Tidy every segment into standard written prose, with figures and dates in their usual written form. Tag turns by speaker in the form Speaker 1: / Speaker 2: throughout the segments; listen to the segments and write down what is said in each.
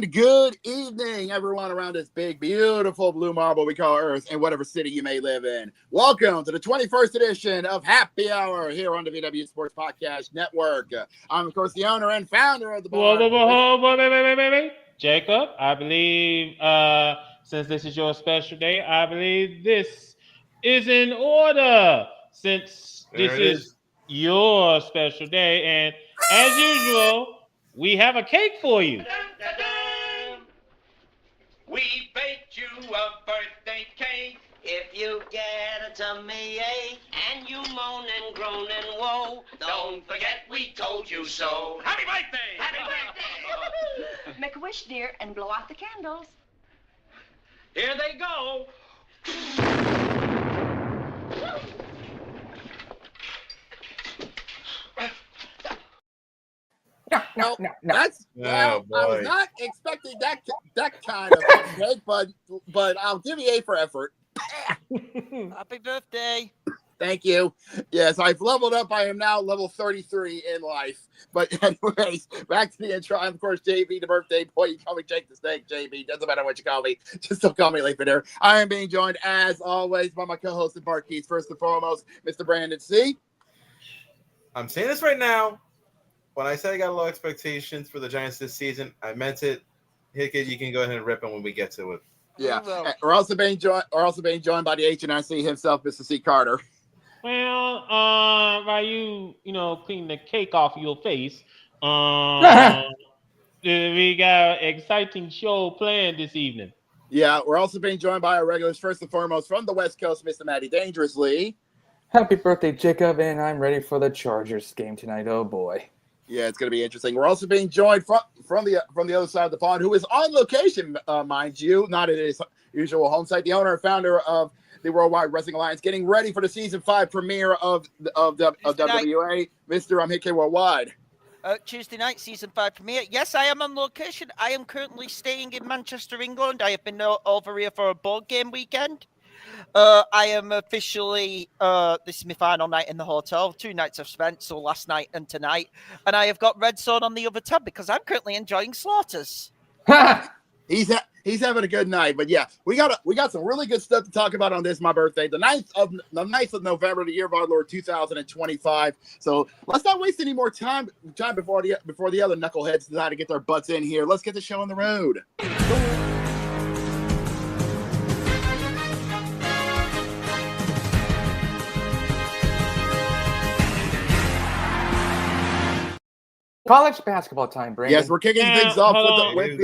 Speaker 1: And good evening, everyone around this big, beautiful blue marble we call Earth and whatever city you may live in. Welcome to the 21st edition of Happy Hour here on the VWU Sports Podcast Network. I'm, of course, the owner and founder of the bar.
Speaker 2: Wait. Jacob, I believe since this is your special day, I believe this is in order since this is your special day. And as usual, we have a cake for you.
Speaker 3: We baked you a birthday cake.
Speaker 4: If you get a tummy ache and you moan and groan and woe,
Speaker 3: Don't forget we told you so. Happy birthday!
Speaker 4: Happy birthday!
Speaker 5: Make a wish, dear, and blow out the candles.
Speaker 3: Here they go.
Speaker 1: No. That's well. I was not expecting that kind of cake, but I'll give you A for effort.
Speaker 4: Happy birthday!
Speaker 1: Thank you. Yes, I've leveled up. I am now level 33 in life. But anyways, back to the intro. I'm, of course, JB, the birthday boy. You call me Jake the Snake, JB. Doesn't matter what you call me. Just don't call me late for dinner. I am being joined, as always, by my co-host and Marquise. First and foremost, Mr. Brandon C.
Speaker 6: I'm saying this right now. When I said I got low expectations for the Giants this season, I meant it. Hickett, you can go ahead and rip them when we get to it.
Speaker 1: Yeah. We're also being joined by the HNIC himself, Mr. C. Carter.
Speaker 2: Well, while you clean the cake off your face, we got an exciting show planned this evening.
Speaker 1: Yeah, we're also being joined by our regulars. First and foremost, from the West Coast, Mr. Matty Dangerously.
Speaker 7: Happy birthday, Jacob, and I'm ready for the Chargers game tonight. Oh boy.
Speaker 1: Yeah, it's going to be interesting. We're also being joined from the other side of the pond, who is on location, mind you, not at his usual home site. The owner and founder of the Worldwide Wrestling Alliance, getting ready for the season 5 premiere of WWA, Mr. Hickey Worldwide.
Speaker 4: Tuesday night, season 5 premiere. Yes, I am on location. I am currently staying in Manchester, England. I have been over here for a board game weekend. I am officially, this is my final night in the hotel. 2 nights I've spent, so last night and tonight. And I have got Red Zone on the other tab because I'm currently enjoying Slaughters.
Speaker 1: He's having a good night, but yeah, we got some really good stuff to talk about on this, my birthday, the 9th of November, the year of our Lord 2025. So let's not waste any more time before the other knuckleheads decide to get their butts in here. Let's get the show on the road.
Speaker 7: College basketball time, Brandon.
Speaker 1: Yes, we're kicking things off with the
Speaker 2: hold on. Wait.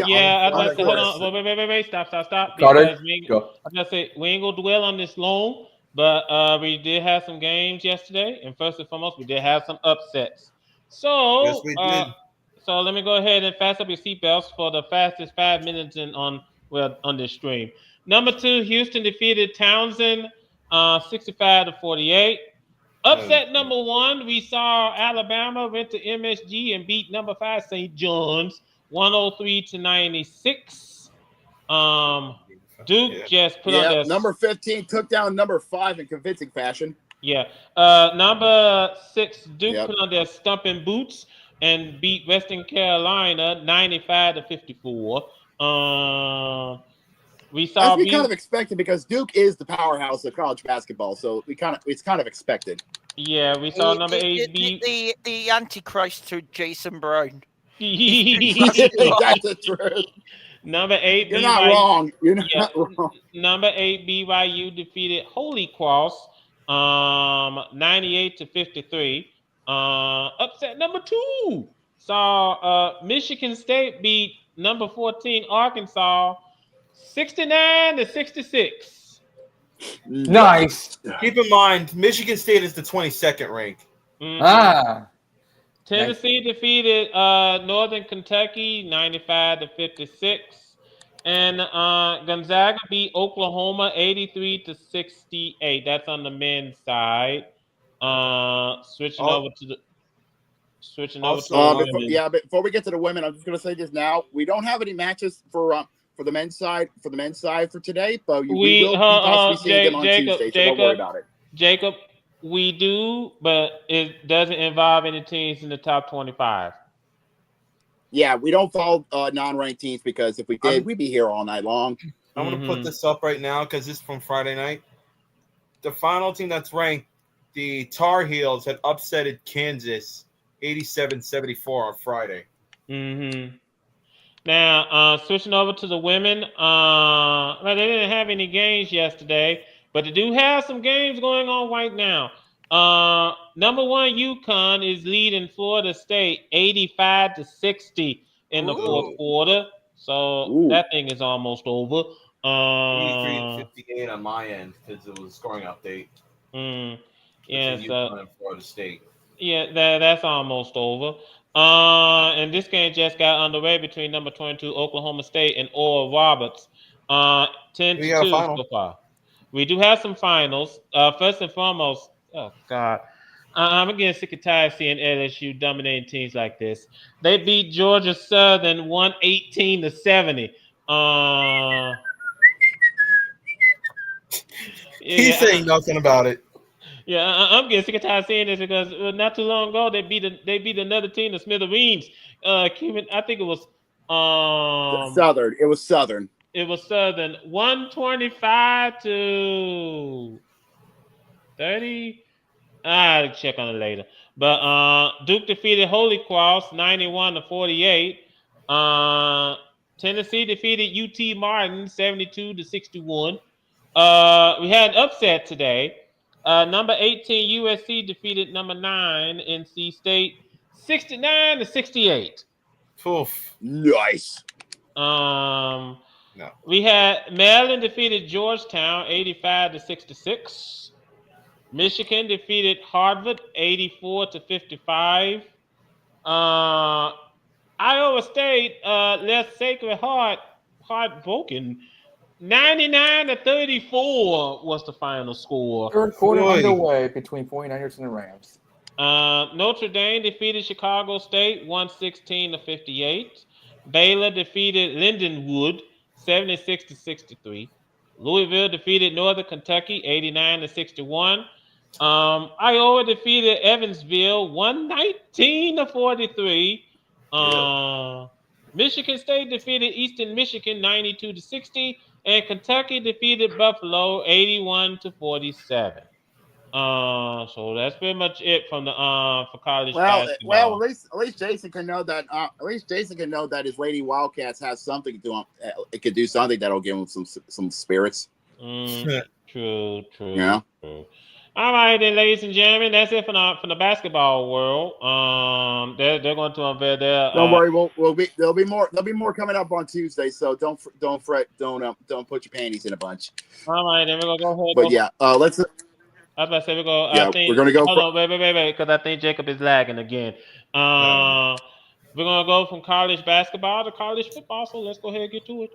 Speaker 2: Stop.
Speaker 7: Carter,
Speaker 2: go. I'm gonna say we ain't gonna dwell on this long, but we did have some games yesterday, and first and foremost, we did have some upsets. So,
Speaker 6: yes, we did.
Speaker 2: So let me go ahead and fast up your seatbelts for the fastest 5 minutes on this stream. Number 2, Houston defeated Townsend, 65-48. Upset number 1, we saw Alabama went to MSG and beat number 5 St. John's 103-96. Duke just put on their
Speaker 1: number 15 took down number 5 in convincing fashion.
Speaker 2: Yeah. Number 6 Duke put on their stumping boots and beat Western Carolina 95-54. We saw
Speaker 1: as we kind of expected because Duke is the powerhouse of college basketball, so it's kind of expected.
Speaker 2: Yeah, we saw number 8
Speaker 4: the Antichrist to Jason Brown.
Speaker 1: That's the truth.
Speaker 2: Number 8,
Speaker 1: you're not wrong. You're not wrong.
Speaker 2: Number 8 BYU defeated Holy Cross 98-53. Upset number 2 saw Michigan State beat number 14 Arkansas 69-66.
Speaker 7: Nice.
Speaker 6: Keep in mind, Michigan State is the 22nd rank.
Speaker 2: Mm-hmm. Tennessee defeated Northern Kentucky 95-56. And Gonzaga beat Oklahoma 83-68. That's on the men's side. Switching over to the women.
Speaker 1: Yeah, but before we get to the women, I'm just going to say this now. We don't have any matches for the men's side for today, but we will possibly see them on Tuesday, so don't worry about it.
Speaker 2: Jacob, we do, but it doesn't involve any teams in the top 25.
Speaker 1: Yeah, we don't follow non-ranked teams because if we did, we'd be here all night long.
Speaker 6: I'm going to put this up right now because this is from Friday night. The final team that's ranked, the Tar Heels, had upsetted Kansas 87-74 on Friday.
Speaker 2: Mm-hmm. Now, switching over to the women, well, they didn't have any games yesterday, but they do have some games going on right now. Number 1, UConn is leading Florida State 85-60 in the fourth quarter. So that thing is almost over.
Speaker 6: 83-58 on my end because it was a scoring update.
Speaker 2: Yeah,
Speaker 6: UConn and Florida State.
Speaker 2: Yeah, that's almost over. And this game just got underway between number 22 Oklahoma State and Oral Roberts. 10-2 so far. We do have some finals. First and foremost, oh God, I'm getting sick and tired of seeing LSU dominating teams like this. They beat Georgia Southern 118-70.
Speaker 6: He's saying nothing about it.
Speaker 2: Yeah, I'm getting sick and tired of seeing this because not too long ago they beat another team, the Smithereens. I think it was
Speaker 1: Southern. It was Southern.
Speaker 2: It was Southern 125-30. I'll check on it later. But Duke defeated Holy Cross 91-48. Tennessee defeated UT Martin 72-61. We had an upset today. Number 18 USC defeated number 9 NC State 69-68.
Speaker 6: Oof.
Speaker 1: Nice.
Speaker 6: No.
Speaker 2: We had Maryland defeated Georgetown 85-66. Michigan defeated Harvard 84-55. Iowa State left Sacred Heart heartbroken. 99-34 was the final score.
Speaker 7: Third quarter underway between 49ers and the Rams.
Speaker 2: Notre Dame defeated Chicago State 116-58. Baylor defeated Lindenwood 76-63. Louisville defeated Northern Kentucky 89-61. Iowa defeated Evansville 119-43. Michigan State defeated Eastern Michigan 92-60, and Kentucky defeated Buffalo 81-47. So that's pretty much it from the for college basketball.
Speaker 1: Well, at least Jason can know that. At least Jason can know that his Lady Wildcats has something to him. It could do something that'll give him some spirits.
Speaker 2: True.
Speaker 1: Yeah.
Speaker 2: True. All right, then, ladies and gentlemen, that's it from the basketball world. They're going to unveil their.
Speaker 1: Don't worry, there'll be more coming up on Tuesday. So don't fret, don't put your panties in a bunch.
Speaker 2: All right, then we're gonna go ahead.
Speaker 1: But yeah, let's.
Speaker 2: I was about to say we're going.
Speaker 1: Yeah, we're gonna go.
Speaker 2: Hold on, wait, because I think Jacob is lagging again. We're gonna go from college basketball to college football. So let's go ahead and get to it.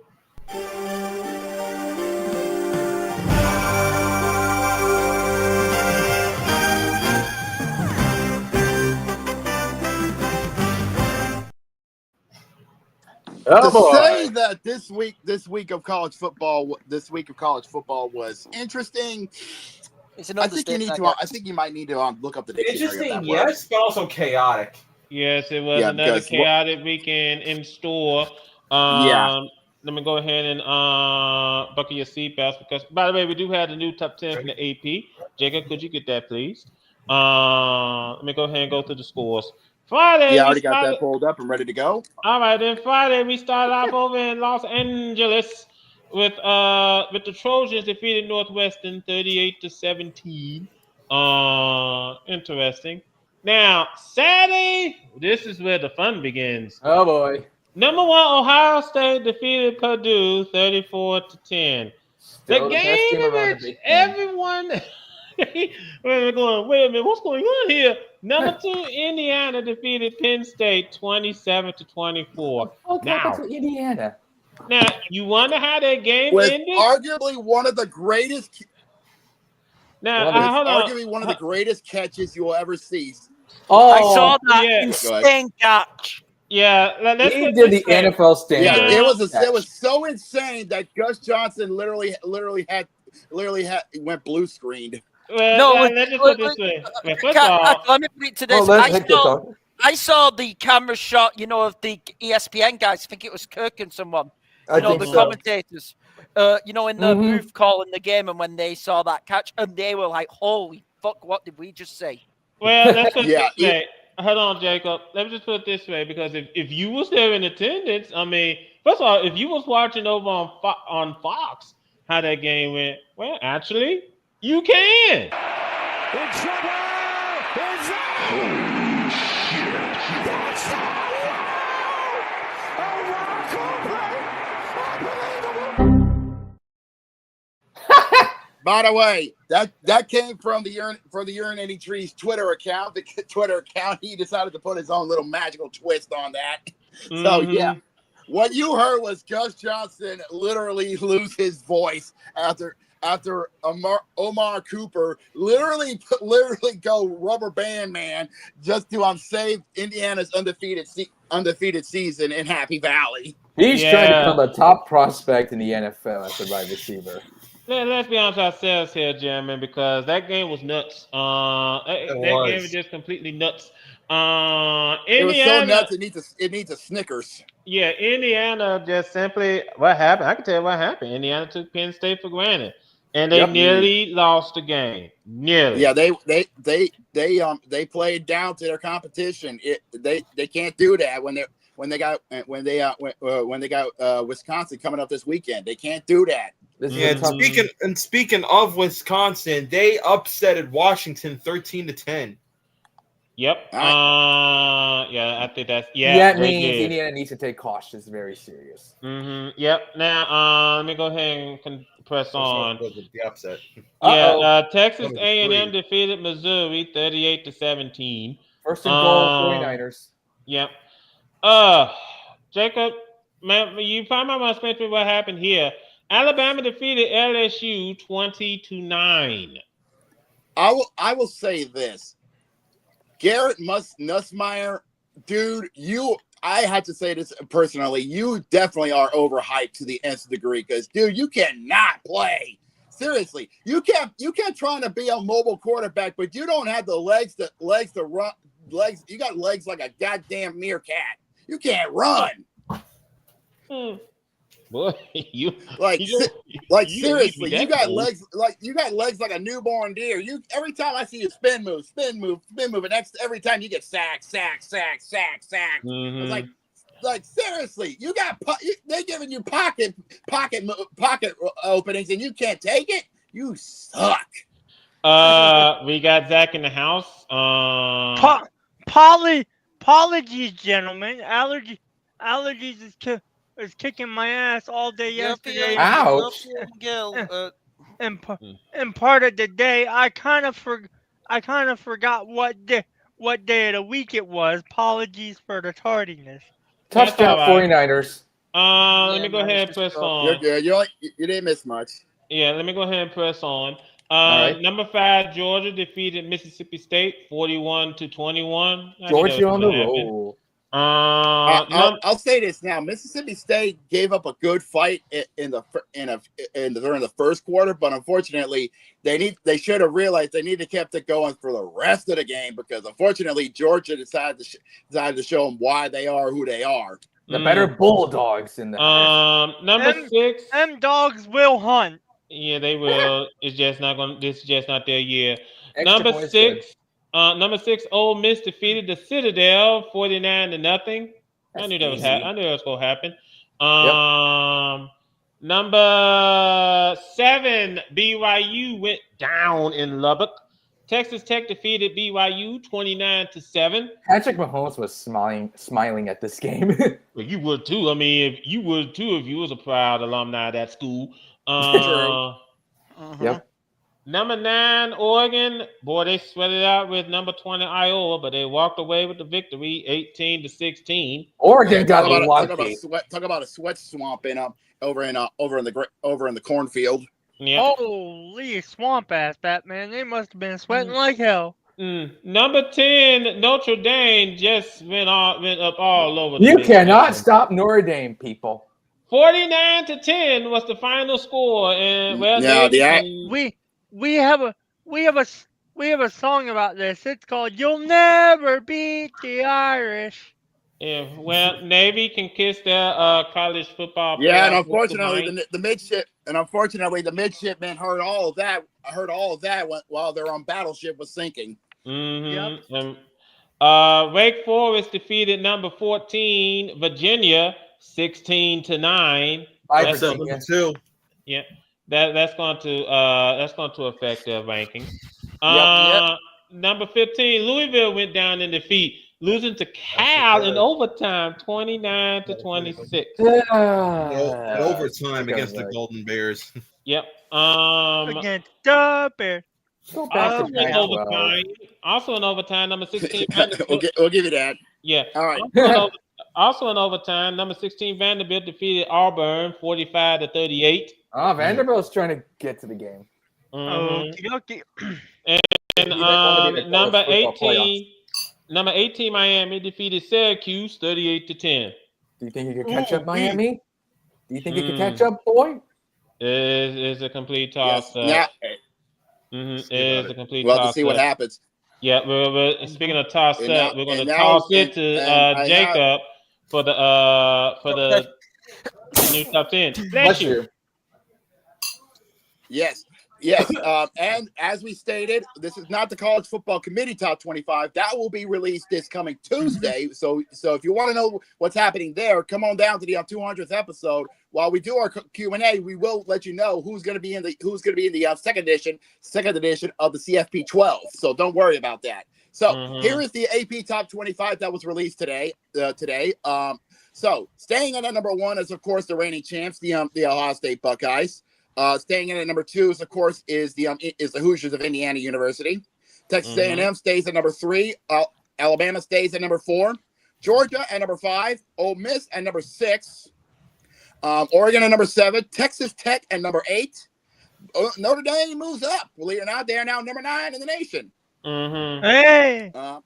Speaker 1: Say that this week of college football was interesting. I think you might need to look up the dictionary.
Speaker 6: Interesting, yes, but also chaotic.
Speaker 2: Yes, it was another chaotic weekend in store. Let me go ahead and buckle your seatbelts because, by the way, we do have the new top 10 from the AP. Jacob, could you get that, please? Let me go ahead and go through the scores. Friday.
Speaker 1: Yeah, I already got that pulled up and ready to go.
Speaker 2: All right, then Friday we started off over in Los Angeles with the Trojans defeated Northwestern 38-17. Interesting. Now Saturday, this is where the fun begins.
Speaker 7: Oh boy.
Speaker 2: Number 1 Ohio State defeated Purdue 34-10. The game in which everyone. We're going, wait a minute, what's going on here? Number 2, Indiana defeated Penn State 27-24.
Speaker 7: Now, Indiana.
Speaker 2: Now, you wonder how that game ended?
Speaker 1: Arguably one of the greatest.
Speaker 2: Now, hold on.
Speaker 1: Arguably one of the greatest catches you will ever see.
Speaker 4: Oh, I saw that insane catch.
Speaker 2: Yeah,
Speaker 7: he did the NFL standard.
Speaker 1: Yeah, it was so insane that Gus Johnson literally went blue screened.
Speaker 2: Well, let's just put it this way. First of all,
Speaker 4: let me put it to this. I saw the camera shot, of the ESPN guys. I think it was Kirk and someone.
Speaker 7: I think
Speaker 4: The
Speaker 7: so.
Speaker 4: commentators. In the
Speaker 7: Mhm.
Speaker 4: booth calling the game, and when they saw that catch, and they were like, "Holy fuck! What did we just say?"
Speaker 2: Well, let's put it
Speaker 1: Yeah,
Speaker 2: this way. Hold on, Jacob. Let me just put it this way, because if you was there in attendance, I mean, first of all, if you was watching over on Fox how that game went, well, actually, you can.
Speaker 8: In trouble! Is that?
Speaker 9: Holy shit.
Speaker 8: That's a rock play! Unbelievable!
Speaker 1: By the way, that came from the Urinating Trees Twitter account. The Twitter account, he decided to put his own little magical twist on that. So yeah, what you heard was Gus Johnson literally lose his voice after Omar Cooper literally go rubber band man just to save Indiana's undefeated season in Happy Valley.
Speaker 7: He's trying to become a top prospect in the NFL as a wide receiver.
Speaker 2: Let's be honest with ourselves here, gentlemen, because that game was nuts. That game was just completely nuts. Indiana,
Speaker 1: it was so nuts. It needs a Snickers.
Speaker 2: Yeah, Indiana just simply what happened. I can tell you what happened. Indiana took Penn State for granted, and they nearly lost the game. Nearly.
Speaker 1: Yeah, they played down to their competition. They can't do that when they got Wisconsin coming up this weekend. They can't do that.
Speaker 6: Speaking of Wisconsin, they upsetted Washington 13-10.
Speaker 2: Yep. I think that's
Speaker 7: That means Indiana needs to take cautions very serious.
Speaker 2: Yep. Now, let me go ahead and press on.
Speaker 6: The upset.
Speaker 2: Texas A&M defeated Missouri 38-17.
Speaker 7: First and goal, 49ers.
Speaker 2: Yep. Jacob, man, you probably might explain to me what happened here. Alabama defeated LSU 20-9.
Speaker 1: I will say this. Garrett Nussmeier, dude, I had to say this personally. You definitely are overhyped to the nth degree because, dude, you cannot play. Seriously, you can't trying to be a mobile quarterback, but you don't have the legs to run. You got legs like a goddamn meerkat. You can't run.
Speaker 2: Boy,
Speaker 1: seriously, you got legs like a newborn deer. Every time I see you spin move, and every time you get sack. It's like seriously, they giving you pocket openings and you can't take it. You suck.
Speaker 2: We got Zach in the house.
Speaker 10: Apologies, gentlemen. Allergies is kicking my ass all day yesterday.
Speaker 7: Ouch!
Speaker 10: And part of the day, I kind of forgot what day of the week it was. Apologies for the tardiness.
Speaker 7: Touchdown, 49ers.
Speaker 2: Let me go ahead and press on.
Speaker 1: You're good. You didn't miss much.
Speaker 2: Yeah, let me go ahead and press on.
Speaker 7: Right.
Speaker 2: Number 5, Georgia defeated Mississippi State 41-21.
Speaker 7: Georgia on the roll.
Speaker 1: I'll say this now: Mississippi State gave up a good fight during the first quarter, but unfortunately, they should have realized they need to kept it going for the rest of the game because unfortunately, Georgia decided to show them why they are who they are.
Speaker 7: The better Bulldogs in the
Speaker 2: number 6.
Speaker 10: Them dogs will hunt.
Speaker 2: Yeah, they will. This is just not their year.
Speaker 7: Extra
Speaker 2: Number 6. Number 6, Ole Miss defeated the Citadel 49-0. I knew that was going to happen. Number 7, BYU went down in Lubbock. Texas Tech defeated BYU 29-7.
Speaker 7: Patrick Mahomes was smiling at this game.
Speaker 2: Well, you would too. I mean, if you would too if you was a proud alumni of that school.
Speaker 7: Yep.
Speaker 2: Number 9, Oregon. Boy, they sweated out with number 20, Iowa, but they walked away with the victory, 18-16.
Speaker 7: Oregon got
Speaker 1: talk about a sweat swamp over in the cornfield.
Speaker 2: Yeah.
Speaker 10: Holy swamp ass, Batman! They must have been sweating like hell.
Speaker 2: Number 10, Notre Dame just went up all over.
Speaker 7: You cannot stop Notre Dame, people.
Speaker 2: 49-10 was the final score, and
Speaker 10: we have have a song about this. It's called "You'll Never Beat the Irish."
Speaker 2: Yeah, well, Navy can kiss their college football
Speaker 1: Yeah, and
Speaker 2: playoff with
Speaker 1: unfortunately,
Speaker 2: goodnight.
Speaker 1: the midshipmen heard all of that. While their battleship was sinking.
Speaker 2: Mm-hmm. And, Wake Forest defeated number 14 Virginia 16-9.
Speaker 7: Bye,
Speaker 2: That's
Speaker 6: Upset
Speaker 2: going,
Speaker 7: Virginia.
Speaker 6: number 2.
Speaker 2: yeah, that's going to affect their rankings.
Speaker 7: Yep.
Speaker 2: Number 15 Louisville went down in defeat, losing to Cal in overtime 29-26.
Speaker 6: No
Speaker 7: Yeah.
Speaker 6: overtime against the Golden Bears.
Speaker 2: Yep.
Speaker 10: Against the Bears.
Speaker 7: Go back
Speaker 2: Also
Speaker 7: to
Speaker 2: in
Speaker 7: Pac-12.
Speaker 2: overtime. Also in overtime, number 16
Speaker 1: we'll
Speaker 2: Vanderbilt.
Speaker 1: give you that.
Speaker 2: Yeah.
Speaker 1: All right.
Speaker 2: Also in overtime, number 16 Vanderbilt defeated Auburn 45-38.
Speaker 7: Vanderbilt's trying to get to the game.
Speaker 2: Mm-hmm.
Speaker 10: Okay.
Speaker 2: And
Speaker 7: They want to be in the
Speaker 2: number
Speaker 7: college football
Speaker 2: 18 Miami defeated Syracuse 38-10.
Speaker 7: Do you think you could catch up,
Speaker 6: Ooh,
Speaker 7: Miami? Do you think you could catch up, boy?
Speaker 2: Is a complete toss
Speaker 1: Yes.
Speaker 2: up.
Speaker 1: Now,
Speaker 2: It is a complete
Speaker 1: we'll
Speaker 2: toss
Speaker 1: have to see what
Speaker 2: up.
Speaker 1: happens.
Speaker 2: Yeah, we're speaking of toss
Speaker 1: And
Speaker 2: up,
Speaker 1: now-
Speaker 2: we're going to
Speaker 1: and now-
Speaker 2: toss it
Speaker 1: and
Speaker 2: to
Speaker 1: I have-
Speaker 2: Jacob for the new top 10. Bless you.
Speaker 1: Yes. And as we stated, this is not the College Football Committee Top 25. That will be released this coming Tuesday. So if you want to know what's happening there, come on down to the 200th episode. While we do our Q&A, we will let you know who's going to be in the second edition of the CFP 12. So don't worry about that. So here is the AP Top 25 that was released today. So staying in at number 1 is of course the reigning champs, the Ohio State Buckeyes. Staying in at number 2 is, of course, is the Hoosiers of Indiana University. Texas A&M stays at number 3. Alabama stays at number 4. Georgia at number 5. Ole Miss at number 6. Oregon at number 7. Texas Tech at number 8. Notre Dame moves up. Believe it or not, they are now number 9 in the nation.
Speaker 10: Hey.
Speaker 1: A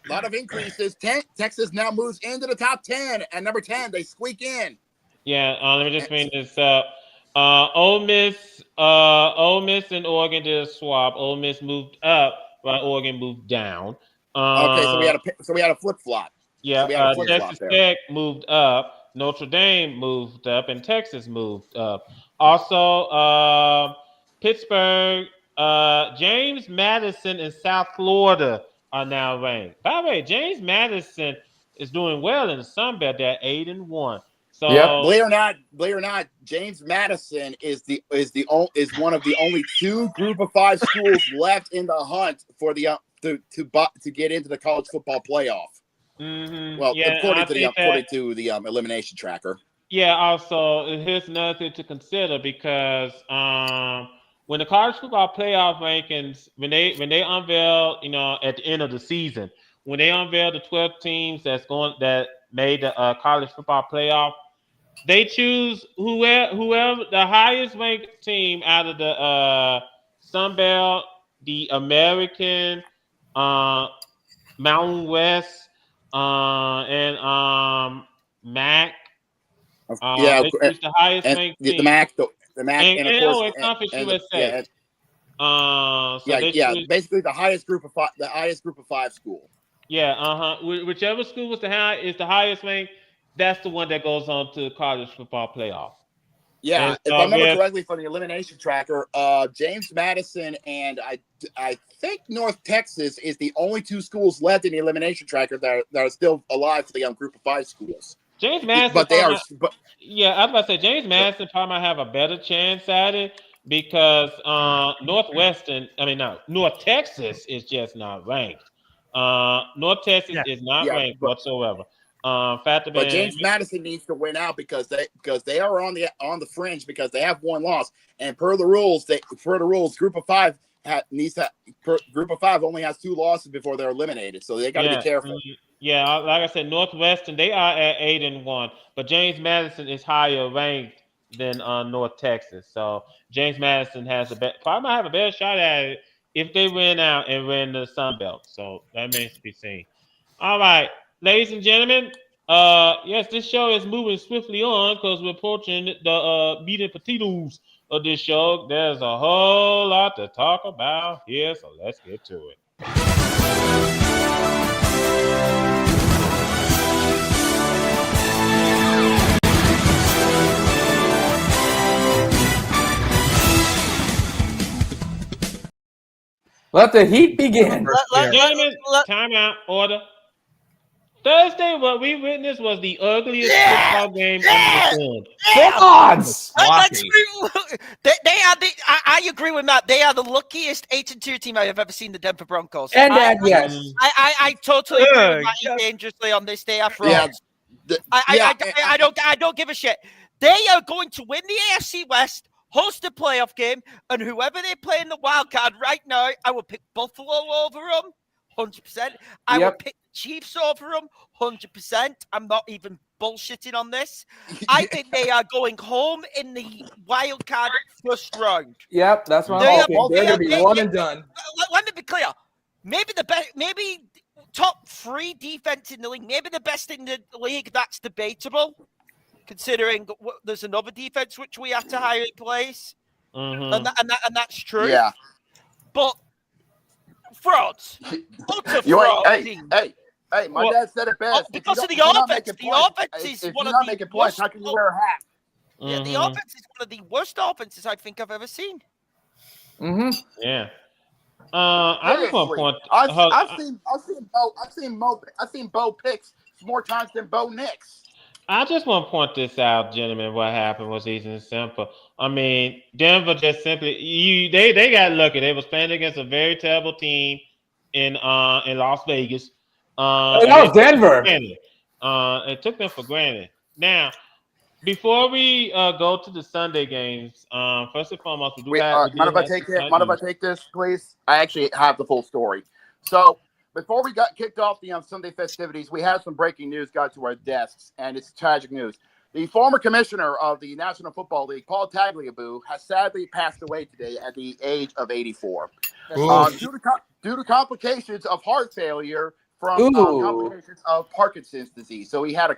Speaker 1: lot of increases. Texas now moves into the top 10. At number 10, they squeak in.
Speaker 2: Yeah, let me just bring this up. Ole Miss and Oregon did a swap. Ole Miss moved up, while Oregon moved down.
Speaker 1: Okay, so we had a flip flop.
Speaker 2: Yeah, Texas Tech moved up, Notre Dame moved up, and Texas moved up. Also, Pittsburgh, James Madison, and South Florida are now ranked. By the way, James Madison is doing well in the Sun Belt. They're 8-1. So
Speaker 1: believe it or not, James Madison is one of the only 2 Group of 5 schools left in the hunt for the to get into the college football playoff. Well, according to the elimination tracker.
Speaker 2: Yeah. Also, here's another thing to consider because when the college football playoff rankings, when they unveil, at the end of the season, when they unveil the 12 teams that made the college football playoff. They choose whoever the highest ranked team out of the Sun Belt, the American, Mountain West, and MAC. They choose the highest ranked team.
Speaker 1: The MAC, and of course,
Speaker 2: Conference USA.
Speaker 1: Basically the highest group of 5 school.
Speaker 2: Yeah, whichever school is the highest ranked. That's the one that goes on to the college football playoff.
Speaker 1: Yeah, if I remember correctly from the elimination tracker, James Madison and I think North Texas is the only 2 schools left in the elimination tracker that are still alive for the Group of 5 schools.
Speaker 2: James Madison,
Speaker 1: but they are.
Speaker 2: I was about to say James Madison probably might have a better chance at it because North Texas is just not ranked. North Texas is not ranked whatsoever.
Speaker 1: But James Madison needs to win out because they are on the fringe because they have 1 loss, and per the rules, Group of 5 Group of 5 only has 2 losses before they're eliminated, so they got to be careful.
Speaker 2: Yeah, like I said, Northwestern they are at 8-1, but James Madison is higher ranked than North Texas, so James Madison probably might have a better shot at it if they win out and win the Sun Belt. So that remains to be seen. All right. Ladies and gentlemen, Yes, this show is moving swiftly on because we're approaching the meat and potatoes of this show. There's a whole lot to talk about here, so let's get to it.
Speaker 7: Let the heat begin.
Speaker 2: Gentlemen, time out, order. Thursday, what we witnessed was the ugliest football game under the sun.
Speaker 7: Odds.
Speaker 4: They are the. I agree with Matt. They are the luckiest 8-2 team I have ever seen. The Denver Broncos.
Speaker 7: And that, yes.
Speaker 4: I totally agree with Matty dangerously on this. They are frauds. I don't give a shit. They are going to win the AFC West, host a playoff game, and whoever they play in the wild card right now, I will pick Buffalo over them, 100%. I will pick the Chiefs over them, 100%. I'm not even bullshitting on this. I think they are going home in the wild card first round.
Speaker 7: Yep, that's what I'm thinking. They're going to be one and done.
Speaker 4: Let me be clear. Maybe the best, maybe top 3 defense in the league, maybe the best in the league. That's debatable, considering there's another defense which we have to hire in place, and that's true.
Speaker 1: Yeah,
Speaker 4: but frauds.
Speaker 1: Hey, my dad said it best.
Speaker 4: Because of the offense. The offense is one of the
Speaker 1: making points. How can you wear a hat?
Speaker 4: Yeah, the offense is one of the worst offenses I think I've ever seen.
Speaker 2: Yeah. I just want to point.
Speaker 1: I've seen Bo picks more times than Bo Nix.
Speaker 2: I just want to point this out, gentlemen. What happened was easy and simple. I mean, Denver just simply they got lucky. They was playing against a very terrible team in Las Vegas.
Speaker 7: That was Denver.
Speaker 2: It took them for granted. Now, before we go to the Sunday games, first and foremost,
Speaker 1: mind if I take this, please? I actually have the full story. So before we got kicked off the Sunday festivities, we had some breaking news got to our desks, and it's tragic news. The former commissioner of the National Football League, Paul Tagliabue, has sadly passed away today at the age of 84 due to complications of heart failure from complications of Parkinson's disease. So he had a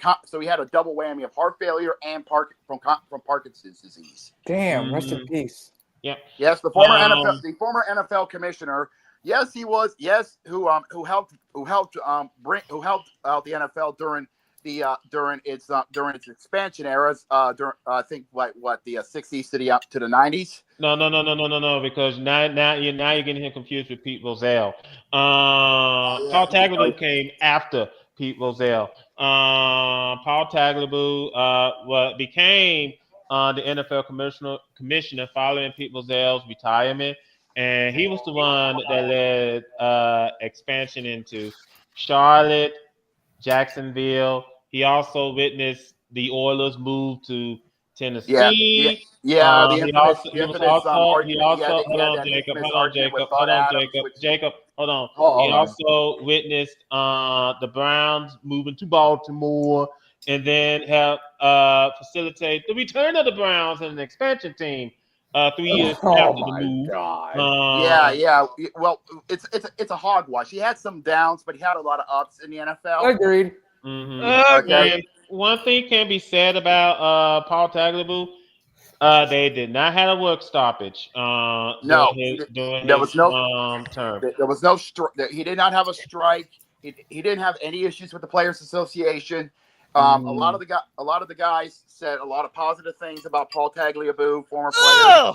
Speaker 1: double whammy of heart failure and from Parkinson's disease.
Speaker 7: Damn, rest in peace.
Speaker 2: Yeah.
Speaker 1: Yes, the former NFL commissioner. Yes, he was. Yes, who helped out the NFL during its expansion eras. I think the 60s to the 90s.
Speaker 2: No. Because now you're getting him confused with Pete Rozelle. Paul Tagliabue came after Pete Rozelle. Paul Tagliabue became the NFL commissioner following Pete Rozelle's retirement. And he was the one that led expansion into Charlotte, Jacksonville. He also witnessed the Oilers move to Tennessee. Jacob, hold on. He also witnessed the Browns moving to Baltimore, and then helped facilitate the return of the Browns and an expansion team. 3 years after the move.
Speaker 1: Well, it's a hogwash. He had some downs, but he had a lot of ups in the NFL.
Speaker 7: Agreed.
Speaker 2: Okay. One thing can be said about Paul Tagliabue. They did not have a work stoppage. During his term.
Speaker 1: There was no he did not have a strike. He didn't have any issues with the Players Association. A lot of the guys said a lot of positive things about Paul Tagliabue, former player.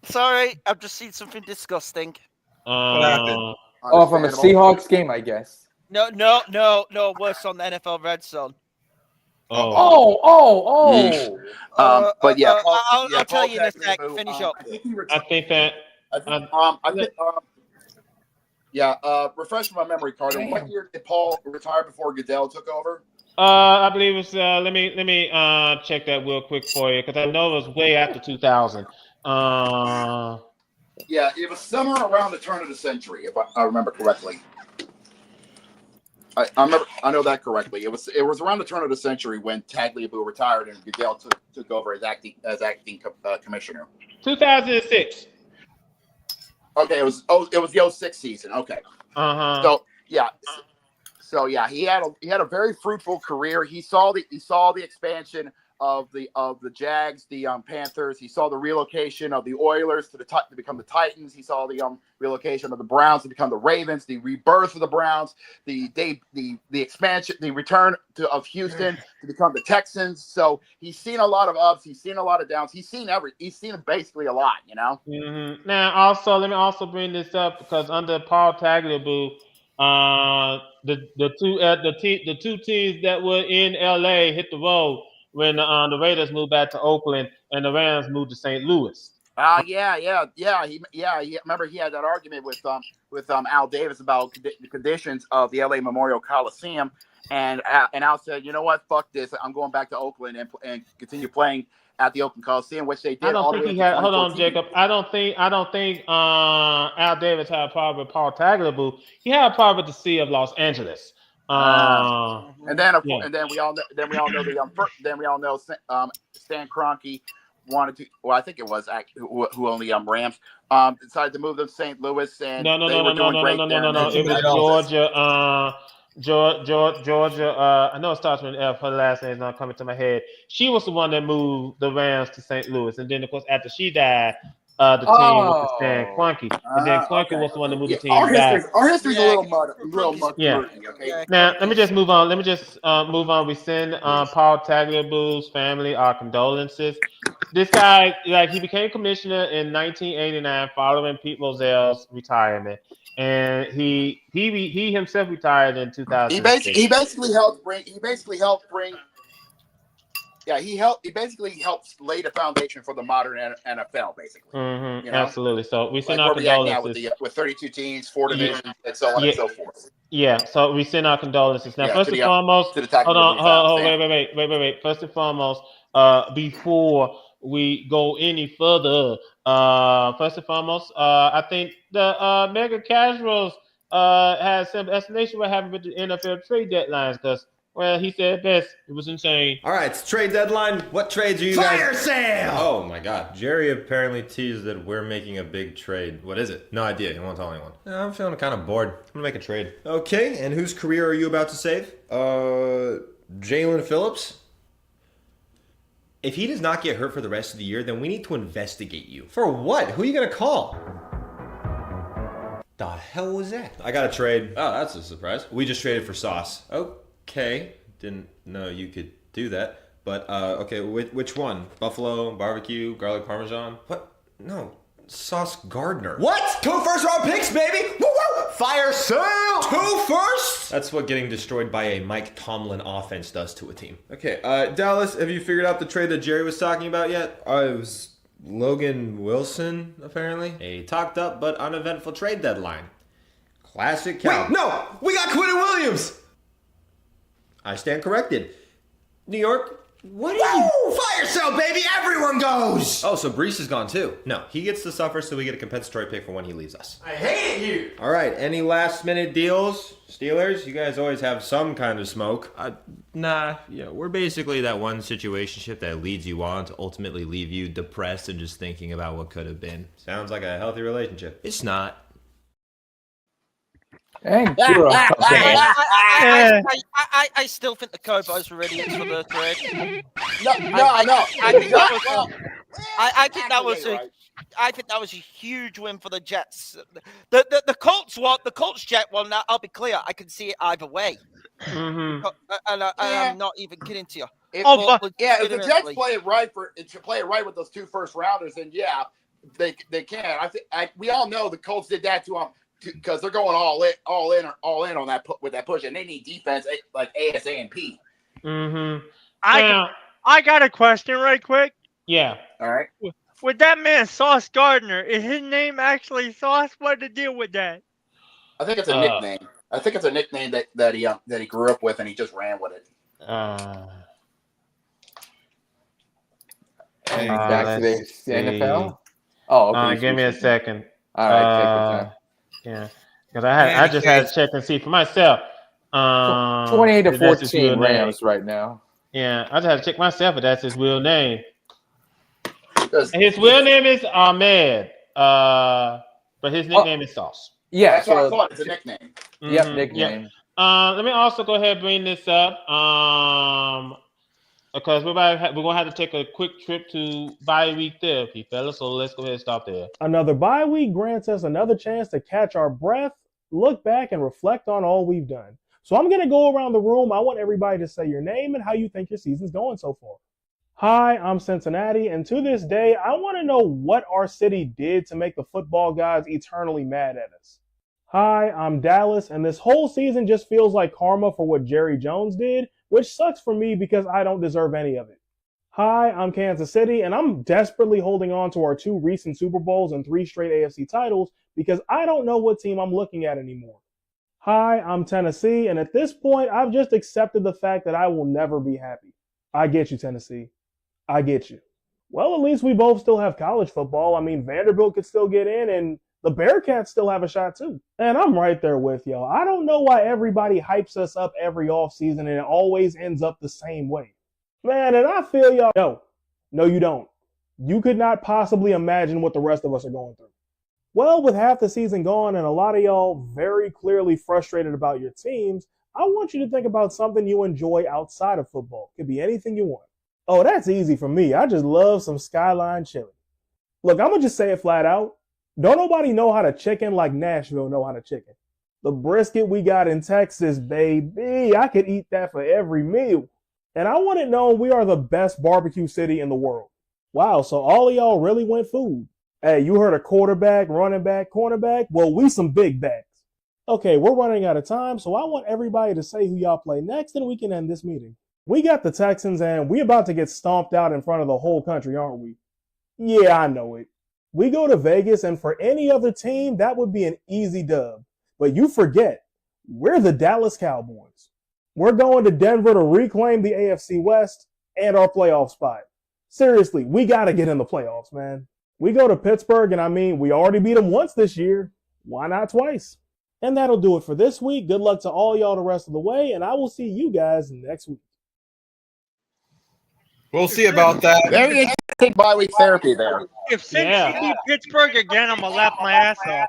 Speaker 4: Sorry, I've just seen something disgusting.
Speaker 6: What happened?
Speaker 7: From a Seahawks game, I guess.
Speaker 4: No. Worse on the NFL Red Zone.
Speaker 1: But yeah,
Speaker 4: I'll tell you in a sec. Finish up.
Speaker 1: Refresh my memory, Carter. What year did Paul retire before Goodell took over?
Speaker 2: I believe it's. Let me check that real quick for you because I know it was way after 2000.
Speaker 1: Yeah, it was somewhere around the turn of the century, if I remember correctly. I know that correctly. It was around the turn of the century when Tagliabue retired and Goodell took over as acting commissioner.
Speaker 2: 2006.
Speaker 1: Okay, it was the 06 season. Okay.
Speaker 2: Uh-huh.
Speaker 1: So yeah. So yeah, he had a very fruitful career. He saw the expansion of the Jags, the Panthers. He saw the relocation of the Oilers to become the Titans. He saw the relocation of the Browns to become the Ravens. The rebirth of the Browns. The expansion, the return of Houston to become the Texans. So he's seen a lot of ups. He's seen a lot of downs. He's seen basically a lot. You know.
Speaker 2: Mm-hmm. Now, also, let me also bring this up because under Paul Tagliabue, the two teams that were in LA hit the road when the Raiders moved back to Oakland and the Rams moved to St. Louis.
Speaker 1: Yeah. He remember he had that argument with Al Davis about the conditions of the LA Memorial Coliseum, and Al said, you know what, fuck this, I'm going back to Oakland and continue playing at the Oakland Coliseum, which they did.
Speaker 2: I don't think he had. Hold on, Jacob. I don't think Al Davis had a problem with Paul Tagliabue. He had a problem with the city of Los Angeles.
Speaker 1: And then we all know Stan Kroenke wanted to. Well, I think it was who only Rams decided to move them to St. Louis, and
Speaker 2: no.
Speaker 1: It
Speaker 2: was Georgia. I know it starts with an F. Her last name is not coming to my head. She was the one that moved the Rams to St. Louis, and then of course after she died, the team was to Stan Kroenke, and then Kroenke was the one that moved the team back.
Speaker 1: Our history's a little muddy.
Speaker 2: Yeah. Okay. Now let me just move on. Move on. We send Paul Tagliabue's family our condolences. This guy, he became commissioner in 1989 following Pete Rozell's retirement. And he himself retired in 2006. He basically helped lay the foundation for the modern NFL, basically. Mm-hmm,
Speaker 1: you know?
Speaker 2: Absolutely. So we send our condolences
Speaker 1: with 32 teams, 4 divisions, and so on and so forth.
Speaker 2: Yeah. So we send our condolences. Now, first and foremost, wait. First and foremost, before we go any further, first and foremost, I think the Mega Casuals has some explanation what happened with the NFL trade deadlines because, well, he said best. It was insane.
Speaker 11: All right, it's trade deadline. What trades are you guys?
Speaker 12: Fire sale!
Speaker 11: Oh my God. Jerry apparently teased that we're making a big trade. What is it? No idea. He won't tell anyone. I'm feeling kind of bored. I'm gonna make a trade. Okay, and whose career are you about to save? Jalen Phillips? If he does not get hurt for the rest of the year, then we need to investigate you. For what? Who are you gonna call? The hell was that? I got a trade. Oh, that's a surprise. We just traded for Sauce. Okay. Didn't know you could do that. But, okay, which one? Buffalo, barbecue, garlic parmesan? What? No. Sauce Gardner.
Speaker 12: What? 2 first-round picks, baby! Woo-woo! Fire sale! 2 firsts?
Speaker 11: That's what getting destroyed by a Mike Tomlin offense does to a team. Okay, Dallas, have you figured out the trade that Jerry was talking about yet? It was Logan Wilson, apparently. A talked up but uneventful trade deadline. Classic Cal.
Speaker 12: Wait, no! We got Quentin Williams!
Speaker 11: I stand corrected. New York, what are you?
Speaker 12: Fire sale, baby! Everyone goes!
Speaker 11: Oh, so Brees is gone too. No, he gets to suffer so we get a compensatory pick for when he leaves us.
Speaker 12: I hate it here!
Speaker 11: All right, any last minute deals? Steelers, you guys always have some kind of smoke. Nah, we're basically that one situationship that leads you on to ultimately leave you depressed and just thinking about what could have been. Sounds like a healthy relationship. It's not.
Speaker 7: Dang,
Speaker 4: I still think the Cowboys were idiots for the trade.
Speaker 1: No.
Speaker 4: I think that was a huge win for the Jets. The Colts jet one. Now I'll be clear. I can see it either way.
Speaker 2: Mm-hmm.
Speaker 4: And I'm not even kidding to you.
Speaker 1: If the Jets play it right with those 2 first rounders, then yeah, they can. We all know the Colts did that to them. Because they're going all in on that with that push, and they need defense like ASAP.
Speaker 2: Mm-hmm.
Speaker 10: I got a question right quick.
Speaker 2: Yeah.
Speaker 1: All right.
Speaker 10: With that man Sauce Gardner, is his name actually Sauce? What's the deal with that?
Speaker 1: I think it's a nickname. I think it's a nickname that he grew up with, and he just ran with it.
Speaker 7: Back to the NFL. Oh, okay.
Speaker 2: Give me a second.
Speaker 7: All right, take your time.
Speaker 2: Yeah, because I just had to check and see for myself.
Speaker 7: 28-14 Rams right now.
Speaker 2: Yeah, I just had to check myself, but that's his real name. And his real name is Ahmed, but his nickname is Sauce.
Speaker 7: Yeah,
Speaker 1: that's what I thought. It's a nickname.
Speaker 7: Yep, nickname.
Speaker 2: Let me also go ahead and bring this up. Because we're gonna have to take a quick trip to bye week therapy, fellas. So let's go ahead and stop there.
Speaker 13: Another bye week grants us another chance to catch our breath, look back, and reflect on all we've done. So I'm gonna go around the room. I want everybody to say your name and how you think your season's going so far. Hi, I'm Cincinnati, and to this day, I want to know what our city did to make the football gods eternally mad at us. Hi, I'm Dallas, and this whole season just feels like karma for what Jerry Jones did, which sucks for me because I don't deserve any of it. Hi, I'm Kansas City, and I'm desperately holding on to our 2 recent Super Bowls and 3 straight AFC titles because I don't know what team I'm looking at anymore. Hi, I'm Tennessee, and at this point, I've just accepted the fact that I will never be happy. I get you, Tennessee. I get you. Well, at least we both still have college football. I mean, Vanderbilt could still get in, and the Bearcats still have a shot too. And I'm right there with y'all. I don't know why everybody hypes us up every offseason and it always ends up the same way. Man, and I feel y'all. No, you don't. You could not possibly imagine what the rest of us are going through. Well, with half the season gone and a lot of y'all very clearly frustrated about your teams, I want you to think about something you enjoy outside of football. Could be anything you want. Oh, that's easy for me. I just love some Skyline chili. Look, I'm going to just say it flat out. Don't nobody know how to chicken like Nashville know how to chicken. The brisket we got in Texas, baby, I could eat that for every meal. And I want it known we are the best barbecue city in the world. Wow, so all of y'all really went food. Hey, you heard a quarterback, running back, cornerback? Well, we some big backs. Okay, we're running out of time, so I want everybody to say who y'all play next and we can end this meeting. We got the Texans, and we about to get stomped out in front of the whole country, aren't we? Yeah, I know it. We go to Vegas, and for any other team, that would be an easy dub. But you forget, we're the Dallas Cowboys. We're going to Denver to reclaim the AFC West and our playoff spot. Seriously, we got to get in the playoffs, man. We go to Pittsburgh, and I mean, we already beat them once this year. Why not twice? And that'll do it for this week. Good luck to all y'all the rest of the way, and I will see you guys next week.
Speaker 6: We'll see about that.
Speaker 1: Very interesting bye week therapy there.
Speaker 10: If Cincy beat Pittsburgh again, I'm gonna laugh my ass off.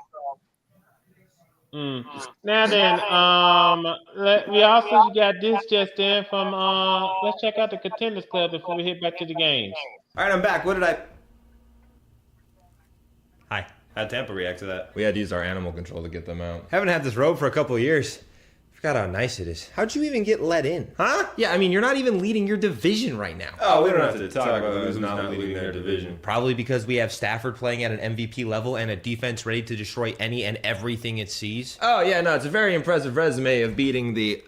Speaker 2: Now then, we also got this just in from let's check out the Contenders Club before we hit back to the games.
Speaker 11: All right, I'm back. What did I... Hi. How'd Tampa react to that? We had to use our animal control to get them out. Haven't had this robe for a couple of years. Forgot how nice it is. How'd you even get let in? Huh? Yeah, I mean, you're not even leading your division right now. Oh, we don't have to talk about who's not leading their division. Probably because we have Stafford playing at an MVP level and a defense ready to destroy any and everything it sees. Oh, yeah, no, it's a very impressive resume of beating the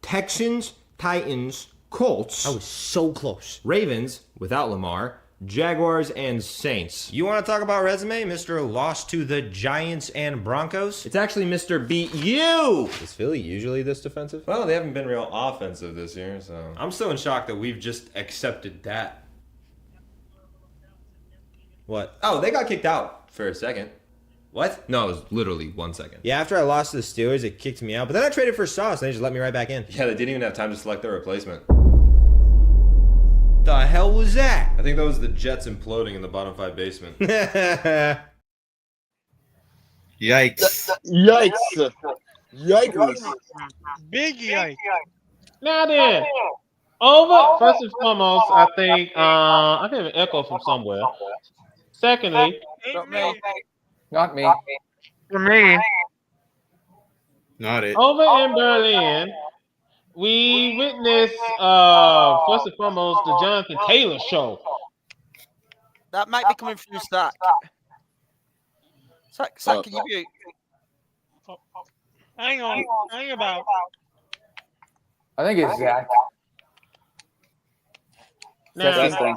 Speaker 11: Texans, Titans, Colts. I was so close. Ravens, without Lamar, Jaguars, and Saints. You want to talk about resume, Mr. Lost to the Giants and Broncos? It's actually Mr. Beat You! Is Philly usually this defensive? Well, they haven't been real offensive this year, so... I'm still in shock that we've just accepted that. What? Oh, they got kicked out for a second. What? No, it was literally 1 second. Yeah, after I lost to the Steelers, it kicked me out, but then I traded for Sauce, and they just let me right back in. Yeah, they didn't even have time to select their replacement. The hell was that? I think that was the Jets imploding in the bottom 5 basement.
Speaker 6: Yikes.
Speaker 1: Yikes. Yikers.
Speaker 10: Big yikes.
Speaker 2: Now then, first and foremost, I think I have an echo from somewhere. Secondly,
Speaker 7: Not me.
Speaker 10: For me.
Speaker 6: Not it.
Speaker 2: over in Berlin, we witnessed first and foremost the Jonathan Taylor show.
Speaker 4: That might be coming through Zach. Zach, can you be?
Speaker 10: Hang on. Hang about.
Speaker 7: I think it's Zach.
Speaker 1: Testing.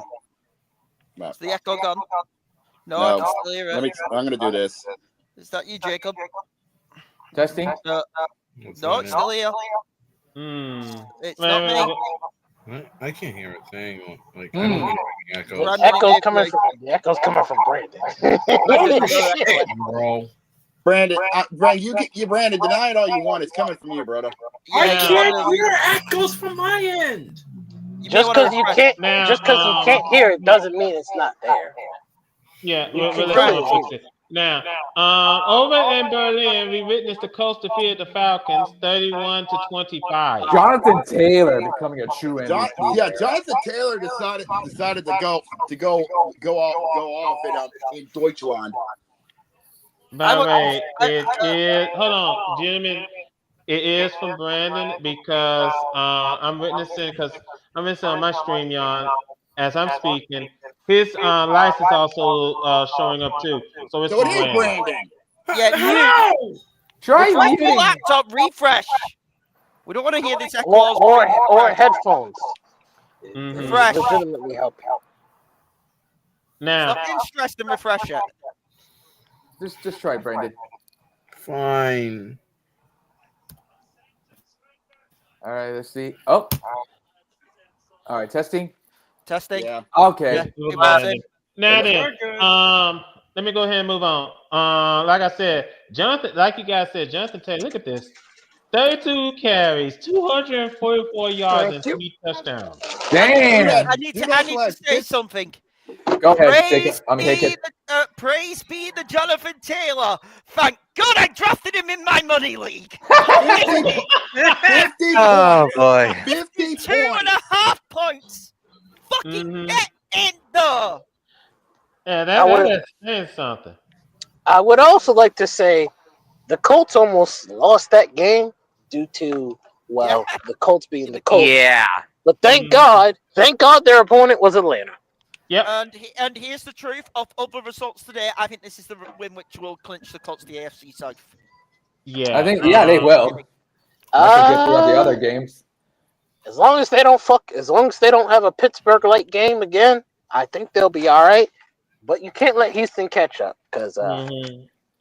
Speaker 4: Is the echo gone? No,
Speaker 1: No.
Speaker 4: I can still hear it.
Speaker 1: I'm gonna do this.
Speaker 4: Is that you, Jacob?
Speaker 7: Testing.
Speaker 4: No, it's still here. It's not me.
Speaker 6: What? I can't hear a thing. Like I don't hear any echoes.
Speaker 14: Echoes coming from Brandon.
Speaker 6: Bro.
Speaker 1: Brandon, Brandon, deny it all you want. It's coming from you, brother.
Speaker 14: I can't hear echoes from my end. Just because you can't hear it doesn't mean it's not there.
Speaker 2: Yeah, we're fix it. Now, over in Berlin, we witnessed the Colts defeat the Falcons 31-25.
Speaker 7: Jonathan Taylor becoming a true MVP.
Speaker 1: Jonathan Taylor decided to go off in Deutschland.
Speaker 2: By the way, it is. Hold on, gentlemen. It is from Brandon because I'm witnessing on my stream, y'all, as I'm speaking. His license also showing up too. So it's from
Speaker 1: Brandon.
Speaker 4: Yeah,
Speaker 7: Try
Speaker 4: refresh your
Speaker 7: muting.
Speaker 4: laptop. Refresh. We don't want to hear this echo.
Speaker 15: Or headphones.
Speaker 4: Refresh.
Speaker 15: Legitimately help you.
Speaker 2: Now,
Speaker 4: Stop getting stressed and refresh it.
Speaker 7: Just try, Brandon.
Speaker 6: Fine.
Speaker 7: All right, let's see. Oh. All right, testing.
Speaker 1: Yeah.
Speaker 7: Okay.
Speaker 2: Now then, let me go ahead and move on. Like I said, you guys said, Jonathan Taylor, look at this. 32 carries, 244 yards, and 3 touchdowns.
Speaker 7: Damn.
Speaker 4: I need to say something.
Speaker 7: Go ahead, Jacob. Take it.
Speaker 4: Praise be the Jonathan Taylor. Thank God I drafted him in my money league.
Speaker 1: 50
Speaker 16: Oh boy.
Speaker 4: 52.5 points. Fucking get in there.
Speaker 2: Yeah, that is something.
Speaker 15: I would also like to say the Colts almost lost that game due to the Colts being the Colts.
Speaker 16: Yeah.
Speaker 15: But thank God their opponent was Atlanta.
Speaker 2: Yep.
Speaker 4: And here's the truth of the results today. I think this is the win which will clinch the Colts the AFC South.
Speaker 2: Yeah.
Speaker 7: I think they will. I could get throughout the other games.
Speaker 15: As long as they don't have a Pittsburgh-like game again, I think they'll be all right. But you can't let Houston catch up because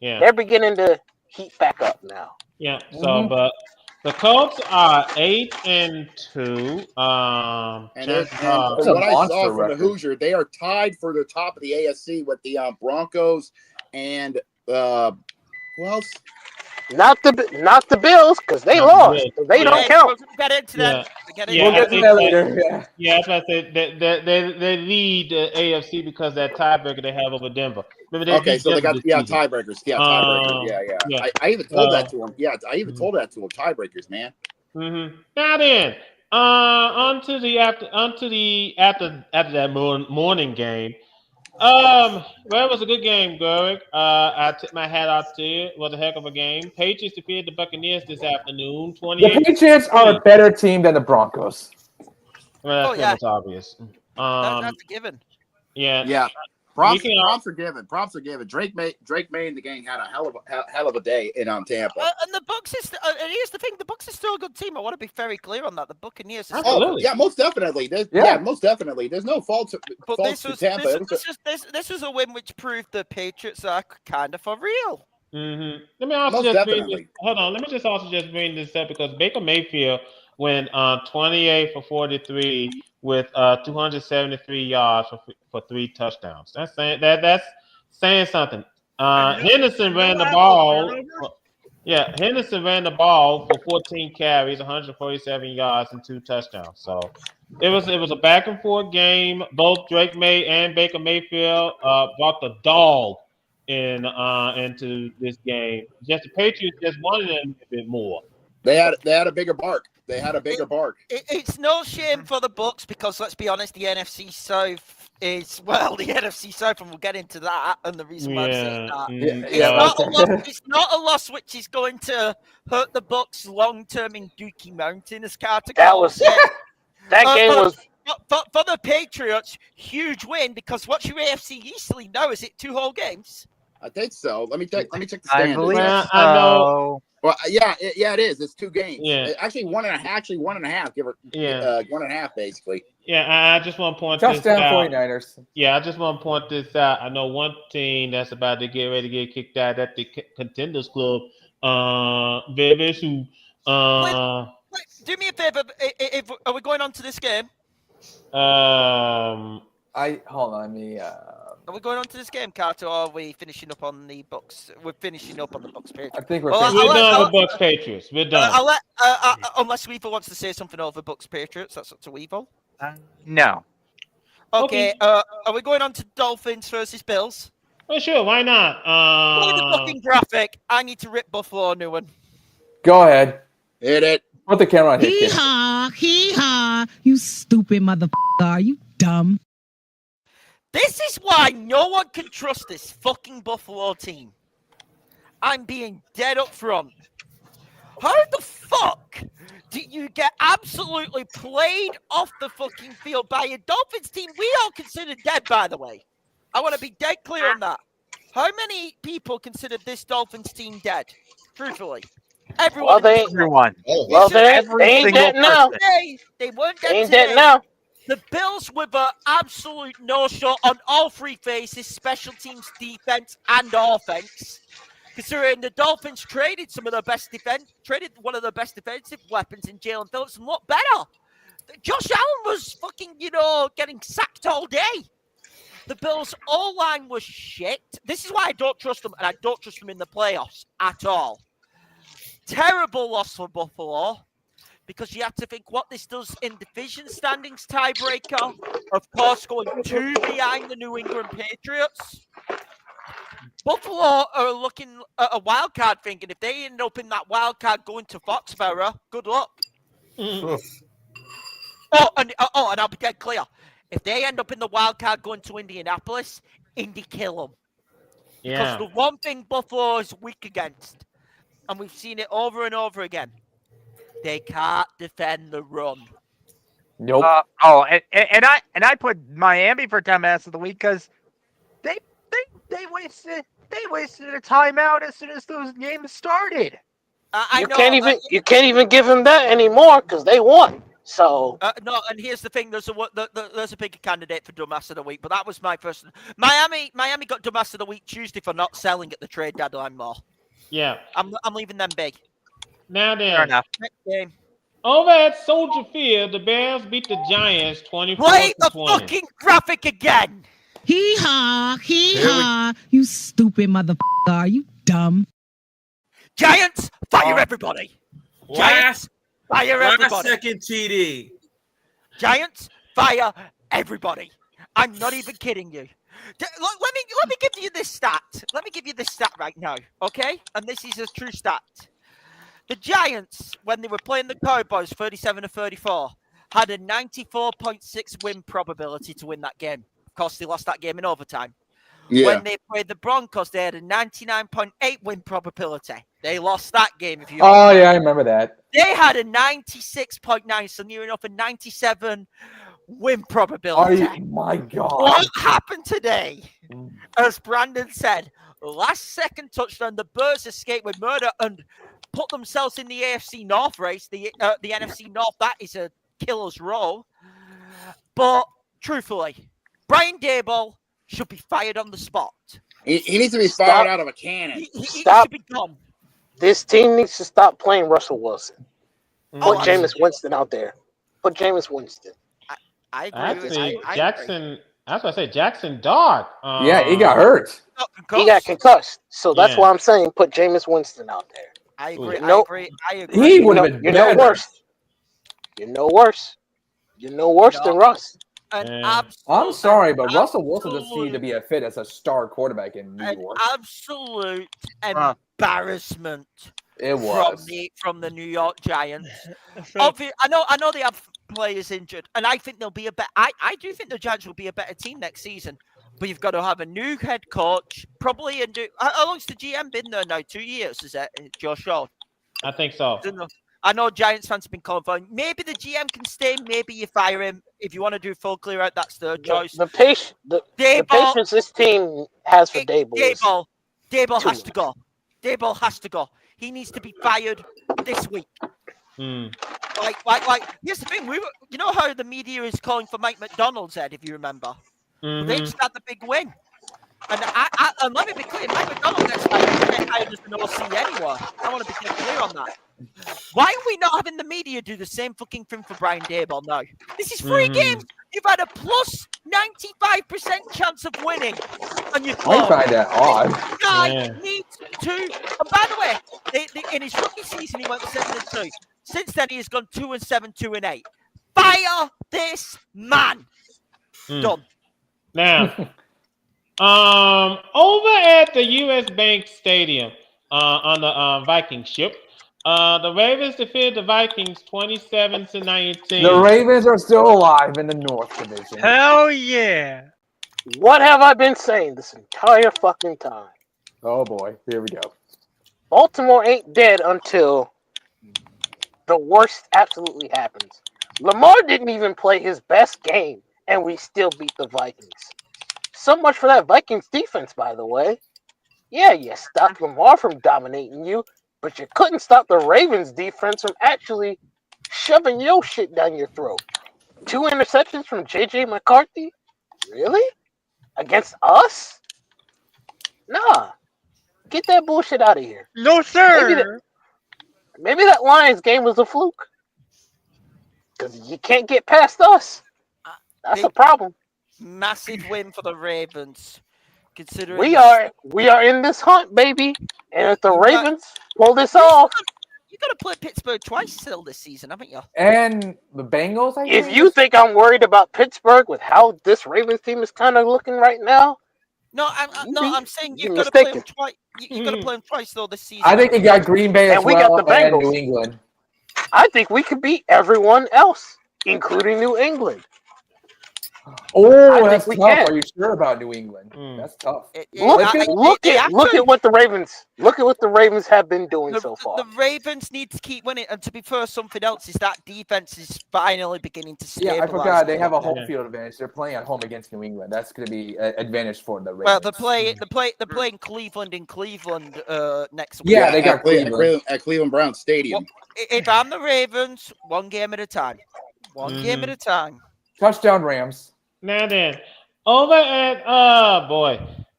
Speaker 15: they're beginning to heat back up now.
Speaker 2: Yeah. So, but the Colts are 8-2.
Speaker 1: And from what I saw from the Hoosier, they are tied for the top of the AFC with the Broncos and who else?
Speaker 15: Not the Bills because they lost. So they don't count.
Speaker 4: We'll get into that.
Speaker 7: We'll get to that later.
Speaker 2: Yeah, that's what I said. They lead the AFC because that tiebreaker they have over Denver.
Speaker 1: Okay, so they got tiebreakers. Yeah, tiebreakers. Yeah. I even told that to them. Yeah, I even told that to them. Tiebreakers, man.
Speaker 2: Mm-hmm. Now then, onto after that morning game. Well, it was a good game, Greg. I tip my hat off to you. It was a heck of a game. Patriots defeated the Buccaneers this afternoon.
Speaker 7: The Patriots are a better team than the Broncos.
Speaker 2: Well, that's pretty much obvious.
Speaker 4: That's a given.
Speaker 2: Yeah.
Speaker 1: Props are given. Props are given. Drake May and the gang had a hell of a day in Tampa.
Speaker 4: And the Bucs is. Here's the thing: the Bucs is still a good team. I want to be very clear on that. The Buccaneers.
Speaker 1: Yeah, most definitely. Most definitely. There's no fault to Tampa.
Speaker 4: This was a win which proved the Patriots are kind of for real.
Speaker 2: Mm-hmm. Let me also Let me just also bring this up because Baker Mayfield went 28 for 43 with 273 yards for 3 touchdowns. That's saying something. Henderson ran the ball. Henderson ran the ball for 14 carries, 147 yards, and 2 touchdowns. So it was a back and forth game. Both Drake May and Baker Mayfield brought the dog into this game. Just the Patriots just wanted them a bit more.
Speaker 1: They had a bigger bark.
Speaker 4: It's no shame for the Bucs because let's be honest, the NFC South is the NFC South, and we'll get into that and the reason why I'm saying that. It's not a loss which is going to hurt the Bucs long term in Dookie Mountain, as Carter calls it.
Speaker 15: That game was.
Speaker 4: For the Patriots, huge win because what's your AFC East lead now? Is it 2 whole games?
Speaker 1: I think so. Let me check the standings.
Speaker 16: I believe so.
Speaker 2: I know.
Speaker 1: Well, it is. It's 2 games.
Speaker 2: Yeah.
Speaker 1: Actually, one and a half. Give her. 1.5 basically.
Speaker 2: Yeah, I just want to point
Speaker 7: this out. Touchdown 49ers.
Speaker 2: Yeah, I just want to point this out. I know one team that's about to get ready to get kicked out at the Contenders Club. VWU.
Speaker 4: Wait, do me a favor. Are we going on to this game?
Speaker 7: Hold on me.
Speaker 4: Are we going on to this game, Carter, or are we finishing up on the Bucs? We're finishing up on the Bucs Patriots.
Speaker 7: I think we're
Speaker 2: done with Bucs Patriots. We're done.
Speaker 4: Unless Weevil wants to say something over Bucs Patriots, that's up to Weevil.
Speaker 16: No.
Speaker 4: Okay. Are we going on to Dolphins versus Bills?
Speaker 2: Oh, sure, why not?
Speaker 4: Look at the fucking graphic. I need to rip Buffalo a new one.
Speaker 7: Go ahead.
Speaker 1: Hit it.
Speaker 7: Put the camera on hit, kid.
Speaker 16: Hee-haw. You stupid motherfucker. Are you dumb?
Speaker 4: This is why no one can trust this fucking Buffalo team. I'm being dead up front. How the fuck do you get absolutely played off the fucking field by a Dolphins team we all consider dead, by the way? I want to be dead clear on that. How many people consider this Dolphins team dead? Truthfully. Everyone.
Speaker 15: Everyone. Well, they ain't dead now.
Speaker 4: They weren't dead
Speaker 15: They ain't
Speaker 4: today.
Speaker 15: dead now.
Speaker 4: The Bills with an absolute no-show on all three phases, special teams, defense, and offense. Considering the Dolphins traded traded one of the best defensive weapons in Jalen Phillips and looked better. Josh Allen was fucking, getting sacked all day. The Bills' O-line was shit. This is why I don't trust them, and I don't trust them in the playoffs at all. Terrible loss for Buffalo, because you have to think what this does in division standings tiebreaker. Of course, going 2 behind the New England Patriots. Buffalo are looking at a wild card, thinking if they end up in that wild card going to Foxborough, good luck. And I'll be dead clear. If they end up in the wild card going to Indianapolis, Indy kill them. Because the one thing Buffalo is weak against, and we've seen it over and over again, they can't defend the run.
Speaker 7: Nope.
Speaker 17: And I put Miami for dumbass of the week because they wasted a timeout as soon as those games started.
Speaker 15: You can't even give them that anymore because they won. So
Speaker 4: no, and here's the thing: there's a bigger candidate for dumbass of the week, but that was my first. Miami got dumbass of the week Tuesday for not selling at the trade deadline more.
Speaker 2: Yeah,
Speaker 4: I'm leaving them big.
Speaker 2: Now then,
Speaker 4: Fair enough. Next game.
Speaker 2: Over at Soldier Field, the Bears beat the Giants 24-20.
Speaker 4: Play the fucking graphic again.
Speaker 16: Hee-haw. You stupid motherfucker. Are you dumb?
Speaker 4: Giants, fire everybody. Giants, fire everybody.
Speaker 14: Last second TD.
Speaker 4: Giants, fire everybody. I'm not even kidding you. Let me give you this stat. Let me give you this stat right now, okay? And this is a true stat. The Giants, when they were playing the Cowboys 37-34, had a 94.6 win probability to win that game. Of course, they lost that game in overtime.
Speaker 1: Yeah.
Speaker 4: When they played the Broncos, they had a 99.8 win probability. They lost that game. If you
Speaker 7: Oh, yeah, I remember that.
Speaker 4: They had a 96.9, so near enough a 97 win probability.
Speaker 7: My God.
Speaker 4: What happened today? As Brandon said, last second touchdown, the Birds escaped with murder and put themselves in the AFC North race. The NFC North, that is a killer's row. But truthfully, Brian Daboll should be fired on the spot.
Speaker 1: He needs to be fired out of a cannon.
Speaker 4: He needs
Speaker 15: Stop.
Speaker 4: to be gone.
Speaker 15: This team needs to stop playing Russell Wilson. Put
Speaker 4: Oh,
Speaker 15: Jameis Winston out there. Put Jameis Winston.
Speaker 4: I agree.
Speaker 2: Actually, Jackson. I was going to say Jackson Dart.
Speaker 7: Yeah, he got hurt.
Speaker 15: He got concussed. So that's
Speaker 2: Yeah.
Speaker 15: why I'm saying put Jameis Winston out there.
Speaker 4: I agree.
Speaker 15: I
Speaker 4: agree.
Speaker 7: He would have been
Speaker 15: You're no worse. You're no worse. You're no worse than Russ.
Speaker 7: I'm sorry, but Russell Wilson doesn't seem to be a fit as a star quarterback in New York.
Speaker 4: Absolute embarrassment.
Speaker 7: It was
Speaker 4: from the New York Giants. I know they have players injured, and I think they'll be a better. I do think the Giants will be a better team next season. But you've got to have a new head coach, probably a new. How long's the GM been there now? 2 years, is that Joe Shaw?
Speaker 2: I think so.
Speaker 4: I know Giants fans have been calling for him. Maybe the GM can stay. Maybe you fire him. If you want to do full clear out, that's their choice.
Speaker 15: The patience this team has for Daboll.
Speaker 4: Daboll has to go. Daboll has to go. He needs to be fired this week. Like. Here's the thing. You know how the media is calling for Mike McDonald's head, if you remember. They just had the big win. And let me be clear, Mike McDonald gets hired as an OC anywhere. I want to be clear on that. Why are we not having the media do the same fucking thing for Brian Daboll now? This is 3 games. You've had a plus 95% chance of winning. And you
Speaker 7: I find that odd.
Speaker 4: This guy needs to. And by the way, in his rookie season, he went 7-2. Since then, he has gone 2-7, 2-8. Fire this man. Done.
Speaker 2: Now, Over at the U.S. Bank Stadium, on the Viking ship, the Ravens defeated the Vikings 27-19.
Speaker 7: The Ravens are still alive in the North Division.
Speaker 10: Hell yeah!
Speaker 15: What have I been saying this entire fucking time?
Speaker 7: Oh boy, here we go.
Speaker 15: Baltimore ain't dead until the worst absolutely happens. Lamar didn't even play his best game, and we still beat the Vikings. So much for that Vikings defense, by the way. Yeah, you stopped Lamar from dominating you, but you couldn't stop the Ravens defense from actually shoving your shit down your throat. 2 interceptions from J.J. McCarthy? Really? Against us? Nah. Get that bullshit out of here.
Speaker 10: No, sir.
Speaker 15: Maybe that Lions game was a fluke. Because you can't get past us. That's a problem.
Speaker 4: Massive win for the Ravens. Considering
Speaker 15: We are in this hunt, baby. And if the Ravens pull this off,
Speaker 4: you got to play Pittsburgh twice still this season, haven't you?
Speaker 7: And the Bengals, I think.
Speaker 15: If you think I'm worried about Pittsburgh with how this Ravens team is kind of looking right now,
Speaker 4: no, I'm saying you've got to
Speaker 15: mistaken.
Speaker 4: play them twice. You got to play them twice though this season.
Speaker 7: I think they got Green Bay as
Speaker 15: And we
Speaker 7: well,
Speaker 15: got the
Speaker 7: and
Speaker 15: Bengals.
Speaker 7: New England.
Speaker 15: I think we could beat everyone else, including New England.
Speaker 7: Oh, that's
Speaker 15: we
Speaker 7: tough.
Speaker 15: can.
Speaker 7: Are you sure about New England? That's tough.
Speaker 15: Look at what the Ravens have been doing so far.
Speaker 4: The Ravens need to keep winning, and to be fair, something else is that defense is finally beginning to stabilize.
Speaker 7: Yeah, I forgot they have a home field advantage. They're playing at home against New England. That's going to be an advantage for the Ravens.
Speaker 4: Well, they're playing Cleveland in Cleveland next week.
Speaker 7: Yeah, they got Cleveland
Speaker 1: at Cleveland Browns Stadium.
Speaker 4: If I'm the Ravens, one game at a time. One game at a time.
Speaker 7: Touchdown Rams.
Speaker 2: Now then, over at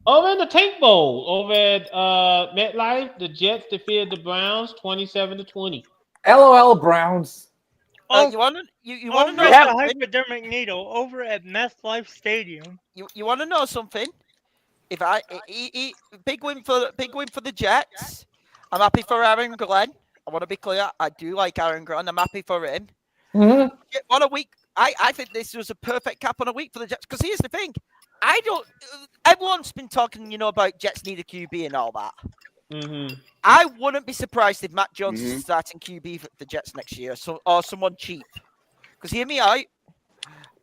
Speaker 2: over in the Tank Bowl, over at MetLife, the Jets defeated the Browns 27-20.
Speaker 7: LOL Browns.
Speaker 4: You want to
Speaker 10: over
Speaker 4: know
Speaker 10: at the
Speaker 4: something?
Speaker 10: hypodermic needle over at MetLife Stadium.
Speaker 4: You want to know something? If big win for the Jets. I'm happy for Aaron Glenn. I want to be clear. I do like Aaron Glenn. I'm happy for him.
Speaker 7: Mm-hmm.
Speaker 4: On a week, I think this was a perfect cap on a week for the Jets. Because here's the thing, everyone's been talking, about Jets need a QB and all that.
Speaker 2: Mm-hmm.
Speaker 4: I wouldn't be surprised if Matt Jones is starting QB for the Jets next year, or someone cheap. Because hear me out,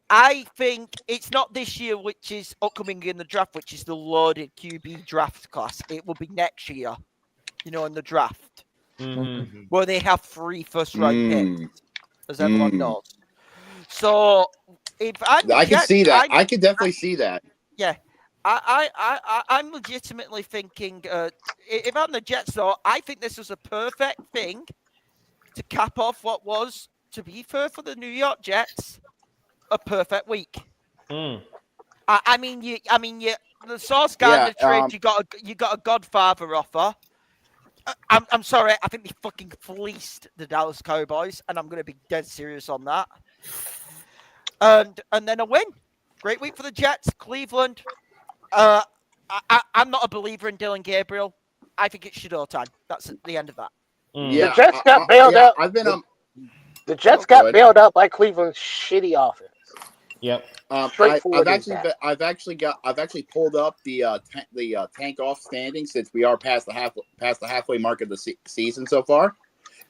Speaker 4: I think it's not this year, which is upcoming in the draft, which is the loaded QB draft class. It will be next year, in the draft, where they have 3 first-round picks, as everyone knows. So if
Speaker 1: I can see that. I can definitely see that.
Speaker 4: Yeah, I'm legitimately thinking. If I'm the Jets, though, I think this was a perfect thing to cap off what was, to be fair for the New York Jets, a perfect week. I mean, the Sauce Gardner trade. You got a Godfather offer. I'm sorry. I think they fucking fleeced the Dallas Cowboys, and I'm going to be dead serious on that. And then a win. Great week for the Jets. Cleveland. I'm not a believer in Dylan Gabriel. I think it's Shadow time. That's the end of that.
Speaker 1: Yeah,
Speaker 15: the Jets got bailed out. The Jets got bailed out by Cleveland's shitty offense.
Speaker 2: Yep.
Speaker 1: I've actually pulled up the tank off standing since we are past the halfway mark of the season so far,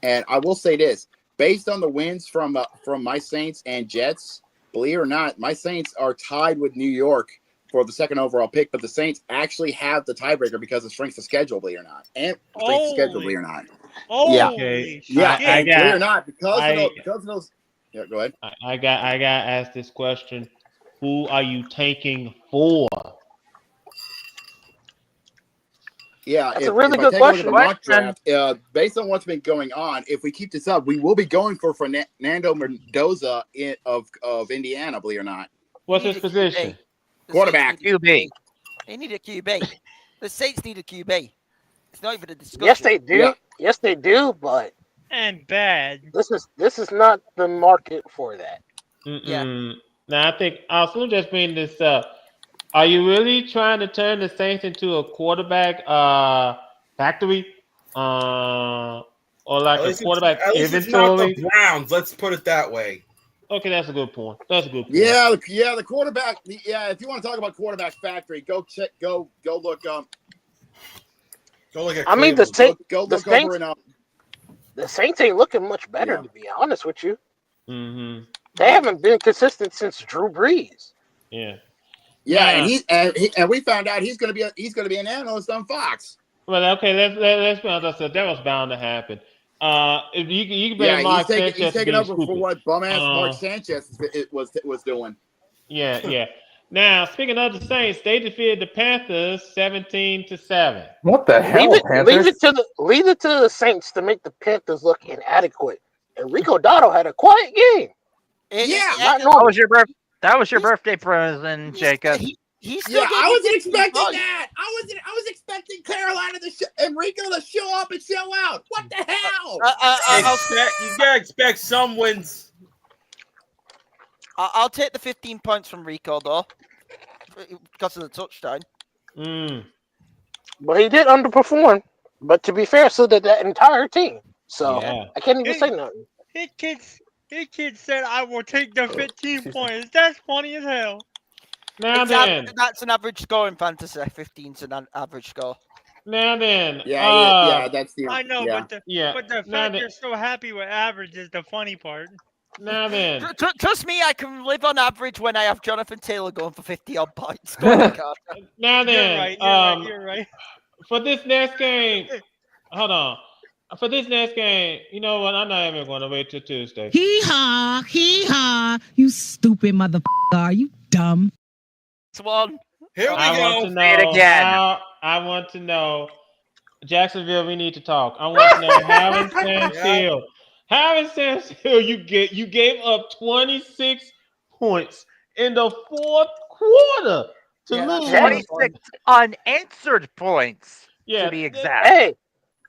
Speaker 1: and I will say this: based on the wins from my Saints and Jets, believe it or not, my Saints are tied with New York for the 2nd overall pick, but the Saints actually have the tiebreaker because of strength of schedule, believe it or not, and strength of schedule, believe it or not.
Speaker 2: Okay.
Speaker 1: Believe it or not, because of those. Yeah, go ahead.
Speaker 2: I got to ask this question: who are you tanking for?
Speaker 1: Yeah,
Speaker 15: that's a really good question.
Speaker 1: Draft, based on what's been going on, if we keep this up, we will be going for Fernando Mendoza of Indiana, believe it or not.
Speaker 2: What's his position?
Speaker 1: Quarterback.
Speaker 15: QB.
Speaker 4: They need a QB. The Saints need a QB. It's not even a discussion.
Speaker 15: Yes, they do.
Speaker 1: Yeah.
Speaker 15: Yes, they do. But
Speaker 10: and bad.
Speaker 15: This is not the market for that.
Speaker 4: Yeah.
Speaker 2: Now I think also just bring this up. Are you really trying to turn the Saints into a quarterback factory, or like a quarterback inventory?
Speaker 6: It's not the Browns. Let's put it that way.
Speaker 2: Okay, that's a good point. That's a good point.
Speaker 1: Yeah, the quarterback. Yeah, if you want to talk about quarterback factory, go check. Go look. Go look at.
Speaker 15: I mean, the Saints.
Speaker 1: Go
Speaker 15: The
Speaker 1: look
Speaker 15: Saints.
Speaker 1: over and
Speaker 15: The Saints ain't looking much better,
Speaker 1: Yeah.
Speaker 15: to be honest with you.
Speaker 2: Mm-hmm.
Speaker 15: They haven't been consistent since Drew Brees.
Speaker 2: Yeah.
Speaker 1: Yeah,
Speaker 2: Now,
Speaker 1: and we found out he's going to be an analyst on Fox.
Speaker 2: well, okay, let's be honest. That was bound to happen. If you can blame
Speaker 1: Yeah,
Speaker 2: Mark
Speaker 1: he's
Speaker 2: Sanchez
Speaker 1: taking over
Speaker 2: stupid.
Speaker 1: for what bum ass Mark Sanchez was doing.
Speaker 2: Yeah. Now, speaking of the Saints, they defeated the Panthers 17-7.
Speaker 7: What the hell, Panthers?
Speaker 15: Leave it to the Saints to make the Panthers look inadequate. And Rico Dotto had a quiet game. Not normal.
Speaker 17: That was your birthday present, Jacob.
Speaker 4: He's still
Speaker 1: I wasn't expecting that. I was expecting Carolina Enrico to show up and show out. What the hell?
Speaker 6: You gotta expect some wins.
Speaker 4: I'll take the 15 points from Rico though, because of the touchdown.
Speaker 15: But he did underperform. But to be fair, so did that entire team. So I can't even say nothing.
Speaker 10: His kid said, "I will take the 15 points." That's funny as hell.
Speaker 2: Now
Speaker 4: that's an average score in fantasy. 15's an average score.
Speaker 2: Now then,
Speaker 1: that's the.
Speaker 10: I know, but the fact you're so happy with average is the funny part.
Speaker 2: Now then,
Speaker 4: trust me, I can live on average when I have Jonathan Taylor going for 50-odd points. Go on, Carter.
Speaker 2: Now then,
Speaker 10: you're right.
Speaker 2: For this next game, hold on. For this next game, you know what? I'm not even going to wait till Tuesday.
Speaker 16: Hee-haw. You stupid motherfucker. Are you dumb?
Speaker 4: It's one.
Speaker 6: Here we
Speaker 2: I
Speaker 6: go.
Speaker 2: want to know I want to know. Jacksonville, we need to talk. I want to know how in Sam Hill. How in Sam Hill you gave up 26 points in the fourth quarter to lose.
Speaker 17: 26 unanswered points, to be exact.
Speaker 15: Hey,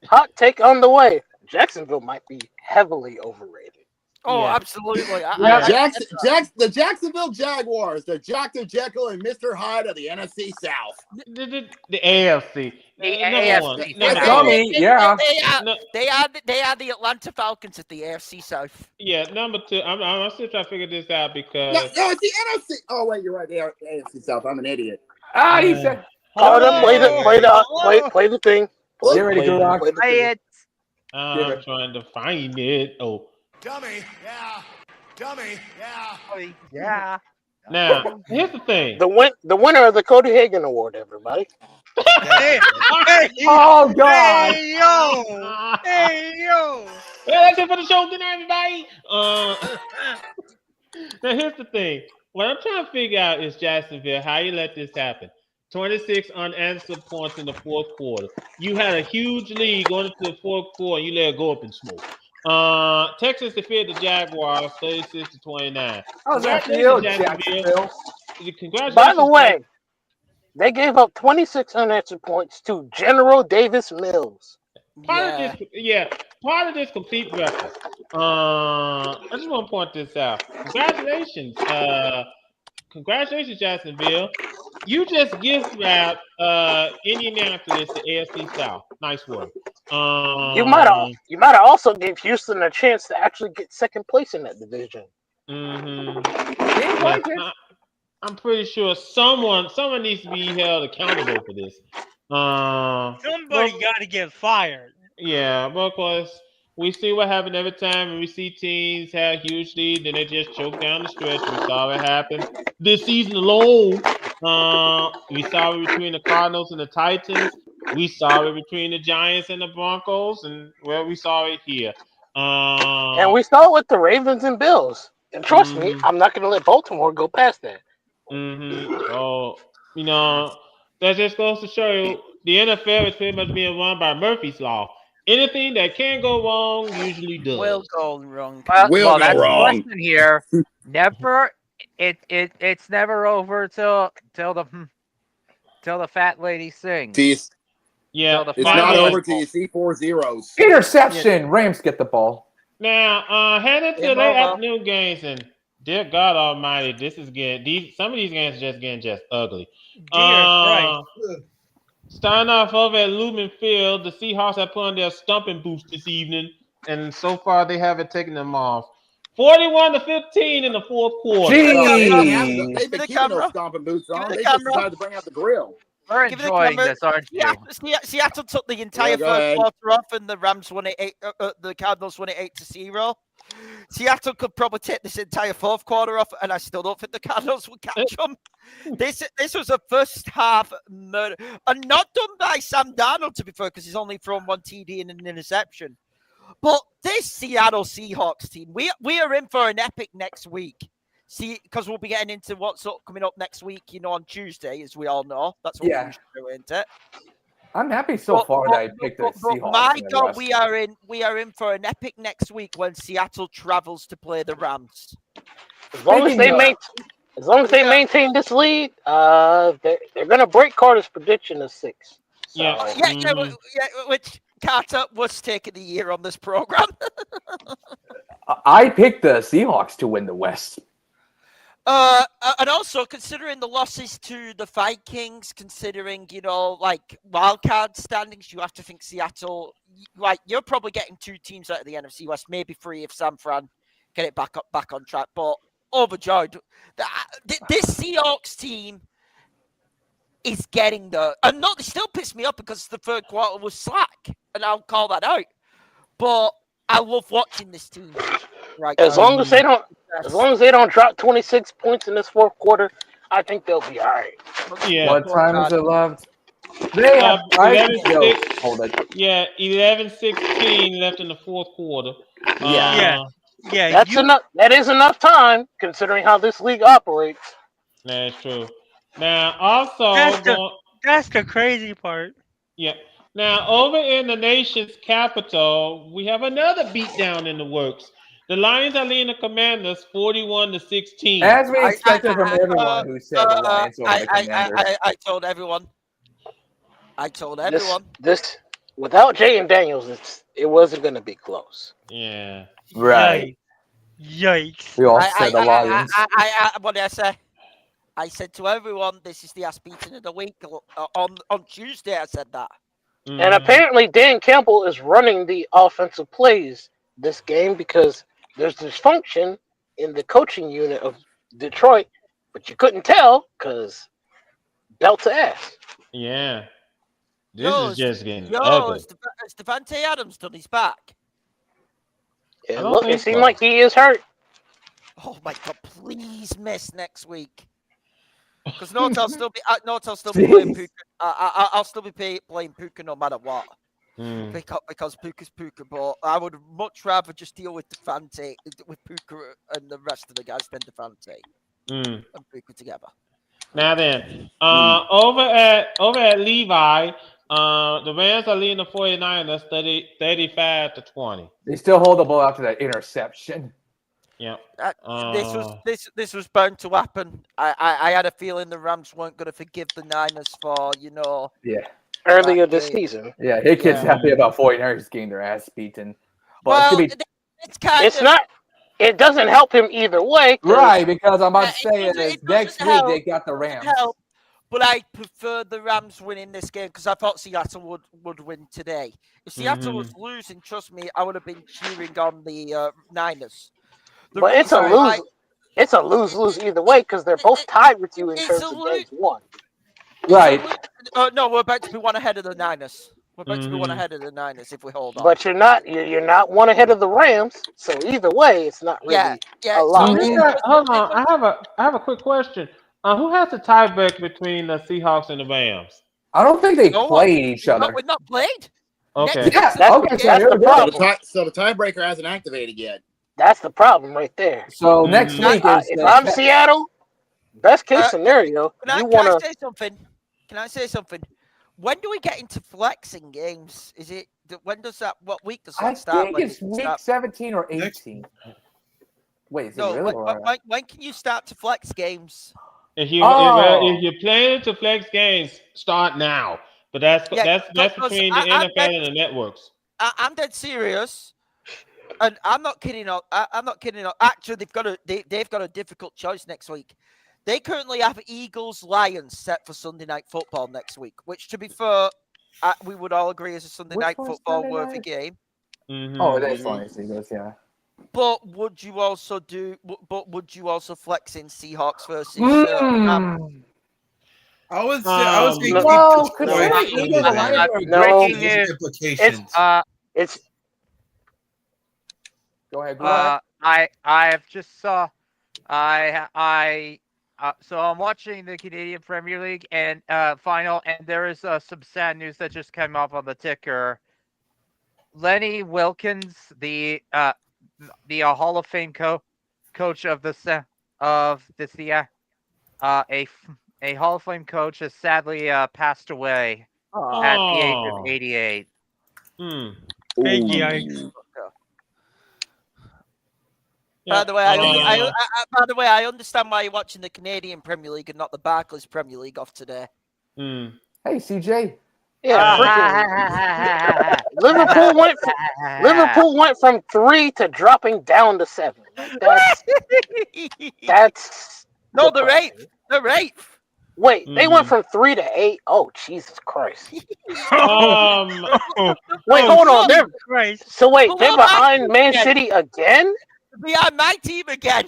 Speaker 15: hot take on the way. Jacksonville might be heavily overrated.
Speaker 4: Oh, absolutely.
Speaker 1: The Jacksonville Jaguars, the Dr. Jekyll and Mr. Hyde of the NFC South.
Speaker 2: The AFC.
Speaker 17: AFC.
Speaker 4: They are the Atlanta Falcons at the AFC South.
Speaker 2: Yeah, number two. I'm still trying to figure this out because
Speaker 1: No, it's the NFC. Oh wait, you're right. They are AFC South. I'm an idiot.
Speaker 7: He said.
Speaker 15: Play the thing.
Speaker 7: Get ready, Gulak.
Speaker 17: Play it.
Speaker 2: I'm trying to find it. Oh.
Speaker 8: Dummy,
Speaker 17: yeah.
Speaker 2: Now, here's the thing.
Speaker 15: The winner of the Cody Hagan Award, everybody.
Speaker 7: Oh God!
Speaker 10: Hey yo!
Speaker 2: Well, that's it for the show. Good night, everybody. Now, here's the thing. What I'm trying to figure out is Jacksonville. How you let this happen? 26 unanswered points in the fourth quarter. You had a huge lead going into the fourth quarter, and you let it go up in smoke. Texas defeated the Jaguars 36-29. Congratulations,
Speaker 15: By the way, they gave up 26 unanswered points to General Davis Mills.
Speaker 2: Part of this complete record. I just want to point this out. Congratulations, Jacksonville. You just gift wrapped Indianapolis the AFC South. Nice work.
Speaker 15: You might have also gave Houston a chance to actually get second place in that division.
Speaker 2: I'm pretty sure someone needs to be held accountable for this.
Speaker 10: Somebody got to get fired.
Speaker 2: Yeah, but of course, we see what happened every time when we see teams have huge lead, then they just choke down the stretch. We saw it happen this season alone. We saw it between the Cardinals and the Titans. We saw it between the Giants and the Broncos, and we saw it here.
Speaker 15: And we saw it with the Ravens and Bills. And trust me, I'm not going to let Baltimore go past that.
Speaker 2: So, that just goes to show you the NFL is pretty much being run by Murphy's Law. Anything that can go wrong usually does.
Speaker 4: Will go wrong.
Speaker 17: Well, that's the question here. Never. It's never over till the fat lady sings.
Speaker 2: Yeah,
Speaker 1: it's not over till you see 4 zeros.
Speaker 7: Interception. Rams get the ball.
Speaker 2: Now, heading to the afternoon games, and dear God Almighty, some of these games are just getting ugly. Starting off over at Lumen Field, the Seahawks have put on their stumping boots this evening, and so far they haven't taken them off. 41-15 in the fourth quarter.
Speaker 7: Jeez.
Speaker 1: They've been keeping those stomping boots on. They just decided to bring out the grill.
Speaker 17: We're
Speaker 4: Give it the
Speaker 17: enjoying
Speaker 4: camera.
Speaker 17: this, aren't you?
Speaker 4: Seattle took the entire
Speaker 1: go
Speaker 4: first
Speaker 1: ahead.
Speaker 4: quarter off, and the Rams won it. The Cardinals won it 8-0. Seattle could probably take this entire fourth quarter off, and I still don't think the Cardinals will catch them. This was a first half murder, and not done by Sam Darnold, to be fair, because he's only thrown one TD and an interception. But this Seattle Seahawks team, we are in for an epic next week. See, because we'll be getting into what's coming up next week, on Tuesday, as we all know. That's what we usually do, isn't it?
Speaker 7: I'm happy so far that I picked the Seahawks.
Speaker 4: My God, we are in for an epic next week when Seattle travels to play the Rams.
Speaker 15: As long as they maintain this lead, they're gonna break Carter's prediction of 6. So.
Speaker 4: Yeah, which Carter was taking the year on this program.
Speaker 7: I picked the Seahawks to win the West.
Speaker 4: And also considering the losses to the Vikings, considering wild card standings, you have to think Seattle. You're probably getting 2 teams out of the NFC West, maybe 3 if San Fran get it back on track. But overjoyed, this Seahawks team is getting the. And not they still piss me up because the third quarter was slack, and I'll call that out. But I love watching this team. Right.
Speaker 15: As long as they don't drop 26 points in this fourth quarter, I think they'll be all right.
Speaker 2: Yeah.
Speaker 7: What time is it left? They have
Speaker 2: 11-16 left in the fourth quarter.
Speaker 10: Yeah.
Speaker 15: That's enough. That is enough time considering how this league operates.
Speaker 2: That's true. Now, also,
Speaker 10: that's the crazy part.
Speaker 2: Yeah. Now, over in the nation's capital, we have another beatdown in the works. The Lions are leading the Commanders 41-16.
Speaker 7: As we expected from everyone who said the Lions over the Commanders.
Speaker 4: I told everyone.
Speaker 15: This without Jay and Daniels, it wasn't going to be close.
Speaker 2: Yeah.
Speaker 7: Right.
Speaker 10: Yikes.
Speaker 7: We all said the Lions.
Speaker 4: What did I say? I said to everyone, this is the ass beating of the week. On Tuesday, I said that.
Speaker 15: And apparently, Dan Campbell is running the offensive plays this game because there's dysfunction in the coaching unit of Detroit, but you couldn't tell because belt to ass.
Speaker 2: Yeah. This is just getting ugly.
Speaker 4: Is Devontae Adams done his back?
Speaker 15: Yeah, look, it seems like he is hurt.
Speaker 4: Oh my God! Please miss next week. Because I'll still be playing Puka. I'll still be playing Puka no matter what. Because Puka's Puka, but I would much rather just deal with Devante, with Puka and the rest of the guys than Devante and Puka together.
Speaker 2: Now then, over at Levi, the Rams are leading the 49ers 35-20.
Speaker 7: They still hold the ball after that interception.
Speaker 2: Yeah.
Speaker 4: This was bound to happen. I had a feeling the Rams weren't going to forgive the Niners for
Speaker 15: earlier this season.
Speaker 7: Yeah, Hickett's happy about 49ers getting their ass beaten.
Speaker 4: But
Speaker 15: it's not. It doesn't help him either way.
Speaker 7: Right, because I'm about to say next week they got the Rams.
Speaker 4: But I prefer the Rams winning this game because I thought Seattle would win today. If Seattle was losing, trust me, I would have been cheering on the Niners.
Speaker 15: But it's a lose-lose either way because they're both tied with you in terms of games won.
Speaker 7: Right.
Speaker 4: No, we're about to be one ahead of the Niners. We're about to be one ahead of the Niners if we hold on.
Speaker 15: But you're not one ahead of the Rams, so either way, it's not really a lot.
Speaker 2: Hold on, I have a quick question. Who has the tiebreak between the Seahawks and the Rams?
Speaker 7: I don't think they played each other.
Speaker 4: We're not played.
Speaker 2: Okay.
Speaker 15: That's the problem.
Speaker 1: So the tiebreaker hasn't activated yet.
Speaker 15: That's the problem right there.
Speaker 7: So next week is
Speaker 15: if I'm Seattle, best case scenario,
Speaker 4: Can I say something? Can I say something? When do we get into flexing games? Is it when does that? What week does that start?
Speaker 7: I think it's week 17 or 18. Wait, is it really?
Speaker 4: When can you start to flex games?
Speaker 2: If you're planning to flex games, start now. But that's between the NFL and the networks.
Speaker 4: I'm dead serious, and I'm not kidding. I'm not kidding. Actually, they've got a difficult choice next week. They currently have Eagles Lions set for Sunday Night Football next week, which, to be fair, we would all agree is a Sunday Night Football worthy game.
Speaker 7: Oh, that's fine. Eagles, yeah.
Speaker 4: But would you also flex in Seahawks versus?
Speaker 6: I would say
Speaker 7: well,
Speaker 6: keep
Speaker 7: considering
Speaker 6: Detroit.
Speaker 7: either the Lions are
Speaker 15: No.
Speaker 7: great,
Speaker 6: There's implications.
Speaker 15: It's
Speaker 7: go ahead. Go ahead.
Speaker 17: I have just saw so I'm watching the Canadian Premier League and final, and there is some sad news that just came up on the ticker. Lenny Wilkins, the Hall of Fame coach of the a Hall of Fame coach has sadly passed away at the age of 88.
Speaker 10: Big yikes.
Speaker 4: By the way, I understand why you're watching the Canadian Premier League and not the Barclays Premier League off today.
Speaker 7: Hey, CJ.
Speaker 15: Yeah, Liverpool went from 3 to dropping down to 7. That's
Speaker 4: no, they're 8th. They're 8th.
Speaker 15: Wait, they went from 3 to 8. Oh, Jesus Christ! Wait, hold on. They're behind Man City again.
Speaker 4: Behind my team again.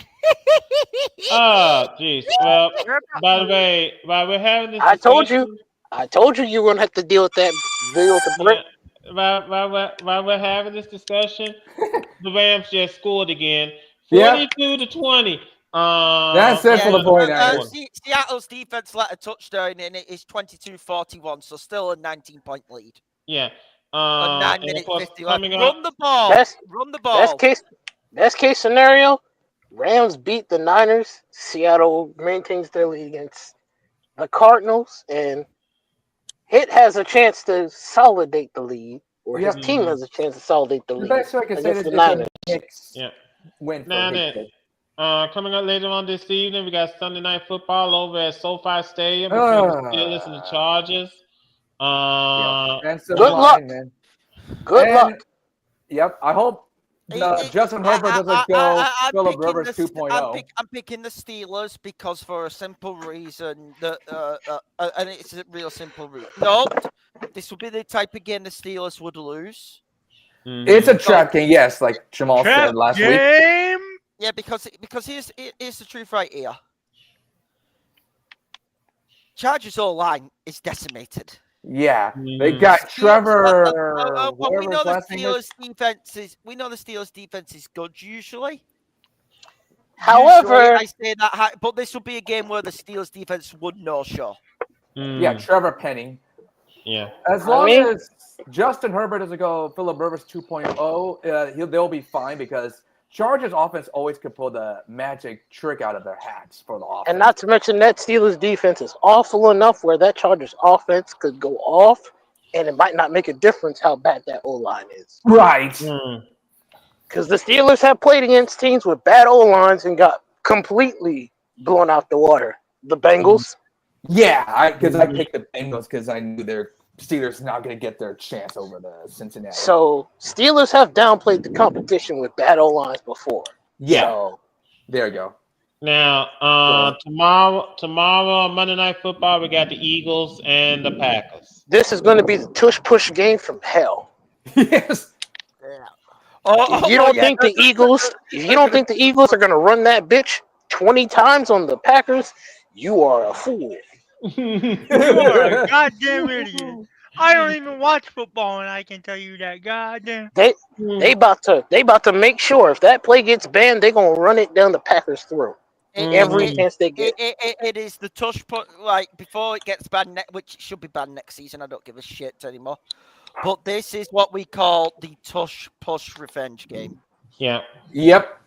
Speaker 2: Oh, jeez. Well, by the way, while we're having this,
Speaker 15: I told you you were gonna have to deal with that. Deal with the brick.
Speaker 2: While we're having this discussion, the Rams just scored again, 42-20.
Speaker 7: That's it for the 49ers.
Speaker 4: Seattle's defense let a touchdown, and it is 22-41, so still a 19-point lead.
Speaker 2: Yeah.
Speaker 4: 9 minutes 50 left.
Speaker 2: Run
Speaker 4: the ball. Run the ball.
Speaker 15: Best case scenario, Rams beat the Niners. Seattle maintains their lead against the Cardinals, and Hit has a chance to consolidate the lead, or his team has a chance to consolidate the lead.
Speaker 7: The best way I can say
Speaker 15: against
Speaker 7: this
Speaker 15: the Niners.
Speaker 7: Win for
Speaker 2: Now
Speaker 7: Hit.
Speaker 2: then, coming up later on this evening, we got Sunday Night Football over at SoFi Stadium between the Steelers and the Chargers.
Speaker 15: Good luck,
Speaker 7: man.
Speaker 15: Good luck.
Speaker 7: Yep, I hope Justin Herbert doesn't go Phillip Rivers 2.0.
Speaker 4: I'm picking the Steelers because for a simple reason that and it's a real simple reason. No, this would be the type of game the Steelers would lose.
Speaker 7: It's a trap game, yes, like Jamal said last week.
Speaker 4: Yeah, because here's the truth right here. Chargers O-line is decimated.
Speaker 7: Yeah, they got Trevor.
Speaker 4: We know the Steelers defense is good usually.
Speaker 15: However,
Speaker 4: I say that, but this would be a game where the Steelers defense would no show.
Speaker 7: Yeah, Trevor Penning.
Speaker 2: Yeah.
Speaker 7: As long as Justin Herbert doesn't go Phillip Rivers 2.0, they'll be fine because Chargers offense always could pull the magic trick out of their hats for the offense.
Speaker 15: And not to mention that Steelers defense is awful enough where that Chargers offense could go off, and it might not make a difference how bad that O-line is.
Speaker 7: Right.
Speaker 15: Because the Steelers have played against teams with bad O-lines and got completely blown out the water. The Bengals.
Speaker 7: Yeah, because I picked the Bengals because I knew their Steelers not going to get their chance over the Cincinnati.
Speaker 15: So Steelers have downplayed the competition with bad O-lines before.
Speaker 7: Yeah.
Speaker 15: So,
Speaker 7: there you go.
Speaker 2: Now, tomorrow Monday Night Football, we got the Eagles and the Packers.
Speaker 15: This is going to be the tush push game from hell.
Speaker 7: Yes.
Speaker 15: If you don't think the Eagles are going to run that bitch 20 times on the Packers, you are a fool.
Speaker 10: You are a goddamn idiot. I don't even watch football, and I can tell you that. Goddamn.
Speaker 15: They about to make sure if that play gets banned, they're gonna run it down the Packers' throat. Every chance they get.
Speaker 4: It is the tush put before it gets banned, which should be banned next season. I don't give a shit anymore. But this is what we call the tush push revenge game.
Speaker 2: Yeah.
Speaker 7: Yep.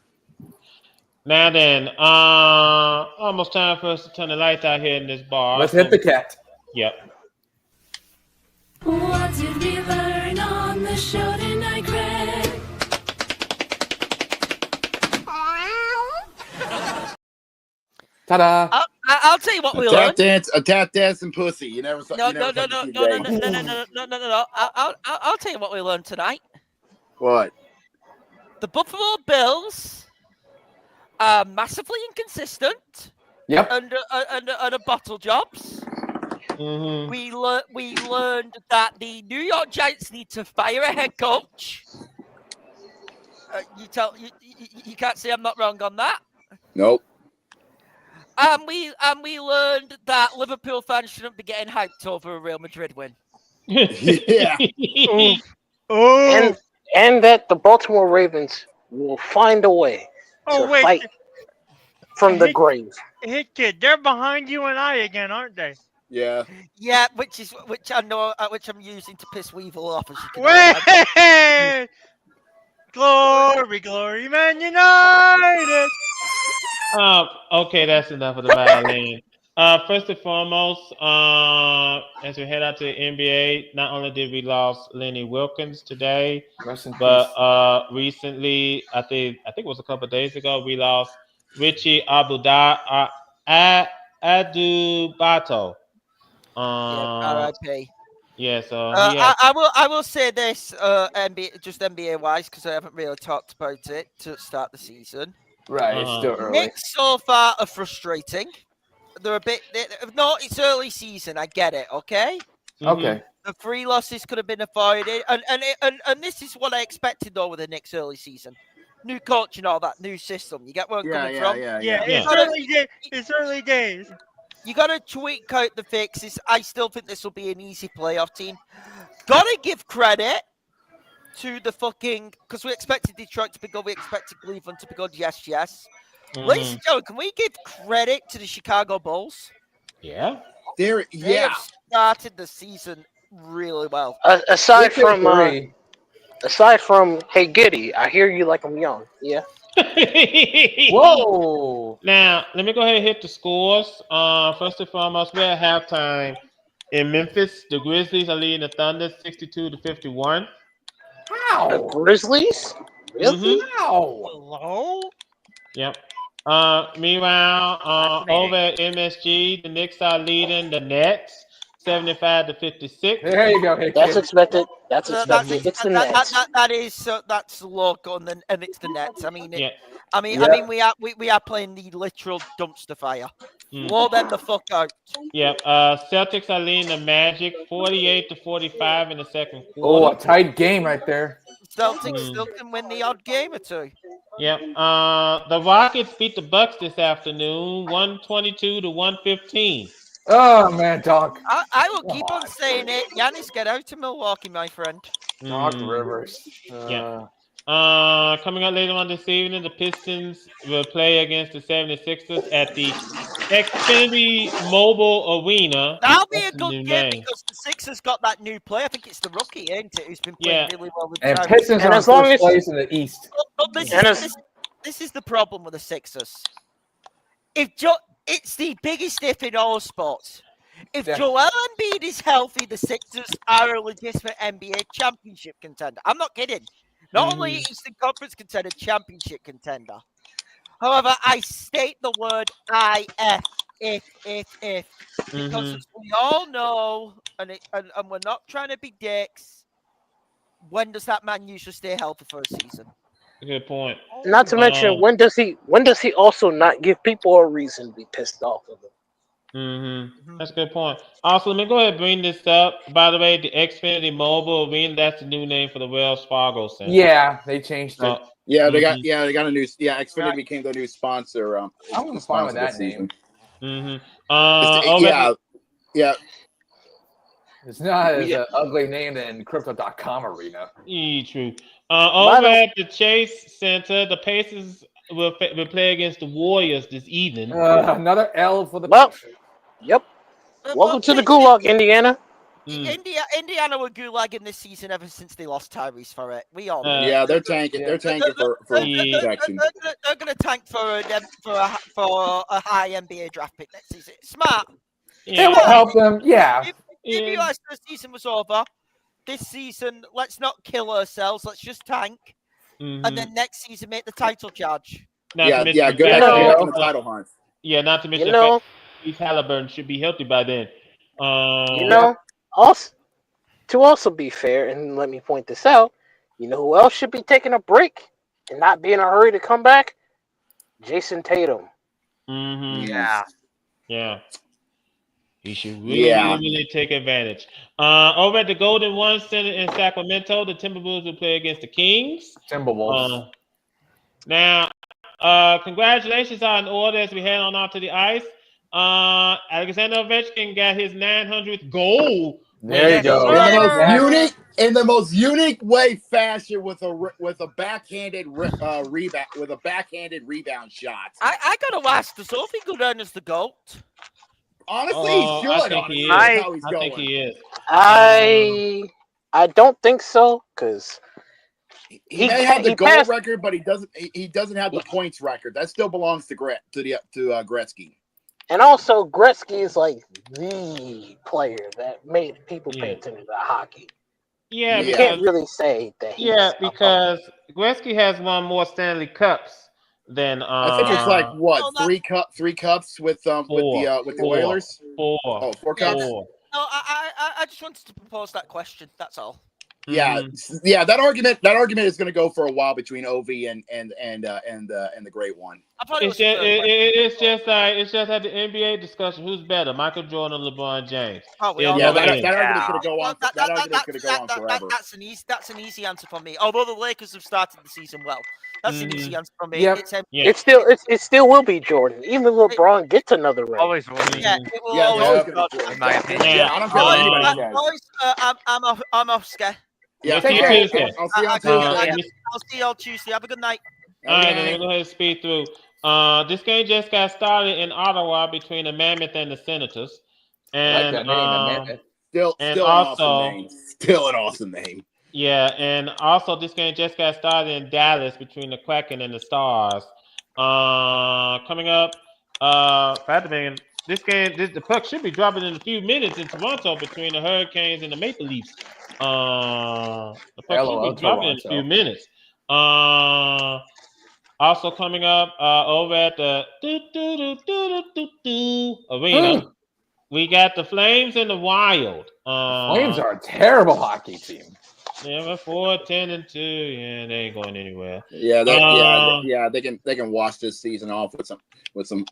Speaker 2: Now then, almost time for us to turn the lights out here in this bar.
Speaker 7: Let's hit the cat.
Speaker 2: Yep.
Speaker 8: What did we learn on the show tonight, Greg?
Speaker 7: Ta-da!
Speaker 4: I'll tell you what we learned.
Speaker 1: A tap dance and pussy. You never saw.
Speaker 4: No.
Speaker 1: I'll
Speaker 4: tell you what we learned tonight.
Speaker 1: What?
Speaker 4: The Buffalo Bills are massively inconsistent.
Speaker 7: Yep.
Speaker 4: Under bottle jobs.
Speaker 2: Mm-hmm.
Speaker 4: We learned that the New York Giants need to fire a head coach. You can't say I'm not wrong on that.
Speaker 1: Nope.
Speaker 4: And we learned that Liverpool fans shouldn't be getting hyped over a Real Madrid win.
Speaker 1: Yeah.
Speaker 15: And that the Baltimore Ravens will find a way to fight from the grave.
Speaker 10: Hey kid, they're behind you and I again, aren't they?
Speaker 1: Yeah.
Speaker 4: Yeah, which I know, which I'm using to piss Weevil off, as you can
Speaker 10: Wait! Glory, glory, Man United!
Speaker 2: Okay, that's enough of the violin. First and foremost, as we head out to the NBA, not only did we lost Lenny Wilkins today, but recently, I think it was a couple of days ago, we lost Richie Adubato.
Speaker 4: R.I.P.
Speaker 2: Yeah, so
Speaker 4: I will say this, NBA wise, because I haven't really talked about it to start the season.
Speaker 7: Right, it's still early.
Speaker 4: Knicks so far are frustrating. They're a bit. No, it's early season. I get it. Okay.
Speaker 7: Okay.
Speaker 4: The 3 losses could have been avoided, and this is what I expected though with the Knicks early season. New coach and all that, new system. You get where I'm coming from?
Speaker 10: Yeah, it's early days.
Speaker 4: You got to tweak out the fixes. I still think this will be an easy playoff team. Got to give credit to the fucking, because we expected Detroit to be good, we expected Cleveland to be good. Yes. Ladies and gentlemen, can we give credit to the Chicago Bulls?
Speaker 2: Yeah.
Speaker 4: They have started the season really well.
Speaker 15: Aside from hey Giddy, I hear you like I'm young. Yeah.
Speaker 7: Whoa!
Speaker 2: Now, let me go ahead and hit the scores. First and foremost, we're at halftime in Memphis. The Grizzlies are leading the Thunder 62-51.
Speaker 7: How?
Speaker 15: The Grizzlies? Really?
Speaker 10: Hello?
Speaker 2: Yep. Meanwhile, over at MSG, the Knicks are leading the Nets 75-56.
Speaker 7: There you go. Hey,
Speaker 15: That's expected. That's expected. It's the Nets.
Speaker 4: That's the logo, and it's the Nets. I mean,
Speaker 2: Yeah.
Speaker 4: we are playing the literal dumpster fire. Blow them the fuck out.
Speaker 2: Yep. Celtics are leading the Magic 48-45 in the second quarter.
Speaker 7: Oh, a tight game right there.
Speaker 4: Celtics still can win the odd game or two.
Speaker 2: Yep. The Rockets beat the Bucks this afternoon, 122-115.
Speaker 7: Oh man, Doc.
Speaker 4: I will keep on saying it. Giannis, get out to Milwaukee, my friend.
Speaker 7: Doc Rivers.
Speaker 2: Yeah. Coming up later on this evening, the Pistons will play against the 76ers at the Xfinity Mobile Arena.
Speaker 4: That'll be a good game because the Sixers got that new play. I think it's the rookie, ain't it, who's been playing really well with
Speaker 7: and Pistons are first place in the East.
Speaker 4: But this is the problem with the Sixers. It's the biggest if in all sports. If Joel Embiid is healthy, the Sixers are a legitimate NBA championship contender. I'm not kidding. Not only Eastern Conference contender, championship contender. However, I state the word if. Because as we all know, and we're not trying to be dicks, when does that man usually stay healthy for a season?
Speaker 2: Good point.
Speaker 15: Not to mention, when does he also not give people a reason to be pissed off of him?
Speaker 2: That's a good point. Also, let me go ahead and bring this up. By the way, the Xfinity Mobile Arena, that's the new name for the Wells Fargo Center.
Speaker 7: Yeah, they changed it.
Speaker 1: Yeah, they got a new Xfinity became the new sponsor.
Speaker 7: I'm fine with that name.
Speaker 1: Yeah.
Speaker 7: It's not as ugly name than Crypto.com Arena.
Speaker 2: True. Over at the Chase Center, the Pacers will play against the Warriors this evening.
Speaker 7: Another L for the.
Speaker 15: Yep. Welcome to the Gulag, Indiana.
Speaker 4: Indiana were gulagging this season ever since they lost Tyrese for it. We all know.
Speaker 1: Yeah, they're tanking. They're tanking for protection.
Speaker 4: They're going to tank for a high NBA draft pick next season. Smart.
Speaker 7: It will help them. Yeah.
Speaker 4: If you guys the season was over, this season let's not kill ourselves. Let's just tank, and then next season make the title charge.
Speaker 1: Good the title hunt.
Speaker 2: Yeah, not to mention Steve Halliburton should be healthy by then.
Speaker 15: Also, to also be fair, and let me point this out, you know who else should be taking a break and not be in a hurry to come back? Jason Tatum.
Speaker 2: Yeah. He should really take advantage. Over at the Golden One Center in Sacramento, the Timberwolves will play against the Kings.
Speaker 7: Timberwolves.
Speaker 2: Now, congratulations are in order as we head on out to the ice. Alexander Ovechkin got his 900th goal.
Speaker 7: There you go.
Speaker 1: In the most unique way fashion with a backhanded rebound shot.
Speaker 4: I gotta ask, does Ovi go down as the GOAT?
Speaker 1: Honestly, he should.
Speaker 2: I think
Speaker 1: Honestly,
Speaker 2: he is.
Speaker 1: that's how he's
Speaker 2: I
Speaker 1: going.
Speaker 2: think he is.
Speaker 15: I don't think so because
Speaker 1: he may have the goal record, but he doesn't have the points record. That still belongs to Gretzky.
Speaker 15: And also, Gretzky is like the player that made people pay attention to hockey.
Speaker 2: Yeah,
Speaker 15: you can't really say that.
Speaker 2: Because Gretzky has won more Stanley Cups than.
Speaker 1: I think it's like what 3 cups with the Oilers.
Speaker 2: 4.
Speaker 1: Oh, 4 cups.
Speaker 4: No, I just wanted to propose that question. That's all.
Speaker 1: Yeah, yeah. That argument is going to go for a while between Ovi and the Great One.
Speaker 2: It's just at the NBA discussion. Who's better, Michael Jordan or LeBron James?
Speaker 4: Oh,
Speaker 1: that argument's going to go on. That argument's going to go on forever.
Speaker 4: That's an easy answer for me. Although the Lakers have started the season well, that's an easy answer for me.
Speaker 15: Yep. It still will be Jordan, even if LeBron gets another ring.
Speaker 17: Always will be.
Speaker 4: Yeah, it will always be Jordan.
Speaker 17: In my opinion.
Speaker 1: Yeah, I don't care what anybody says.
Speaker 4: Boys, I'm off, Scare.
Speaker 1: Yeah,
Speaker 2: see you Tuesday.
Speaker 1: I'll see you on Tuesday.
Speaker 4: I'll see you on Tuesday. Have a good night.
Speaker 2: All right, then we'll go ahead and speed through. This game just got started in Ottawa between the Mammoth and the Senators. And
Speaker 1: I like that name, the Mammoth. Still an awesome name.
Speaker 2: Yeah, and also this game just got started in Dallas between the Kraken and the Stars. Coming up, the puck should be dropping in a few minutes in Toronto between the Hurricanes and the Maple Leafs. The puck should be dropping in a few minutes. Also coming up over at the arena, we got the Flames and the Wild.
Speaker 7: Flames are a terrible hockey team.
Speaker 2: Yeah, we're 4-10-2. Yeah, they ain't going anywhere.
Speaker 1: Yeah, they can wash this season off with some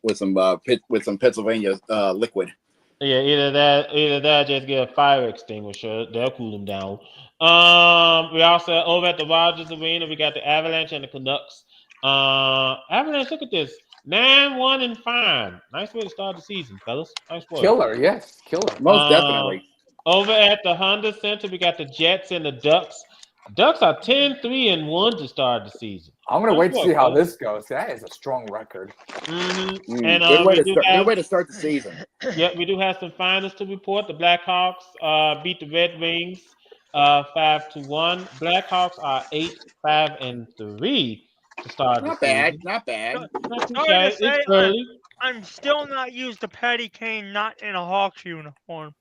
Speaker 1: Pennsylvania liquid.
Speaker 2: Yeah, either that, just get a fire extinguisher. They'll cool them down. We also over at the Rogers Arena, we got the Avalanche and the Canucks. Avalanche, look at this. 9-1-5. Nice way to start the season, fellas. Nice work.
Speaker 7: Killer, yes, killer.
Speaker 1: Most definitely.
Speaker 2: Over at the Honda Center, we got the Jets and the Ducks. Ducks are 10-3-1 to start the season.
Speaker 7: I'm gonna wait to see how this goes. That is a strong record.
Speaker 2: And
Speaker 1: good way to start the season.
Speaker 2: Yeah, we do have some finals to report. The Blackhawks beat the Red Wings 5-1. Blackhawks are 8-5-3 to start the season.
Speaker 1: Not bad.
Speaker 2: It's early.
Speaker 10: I'm still not used to Patty Kane not in a Hawks uniform.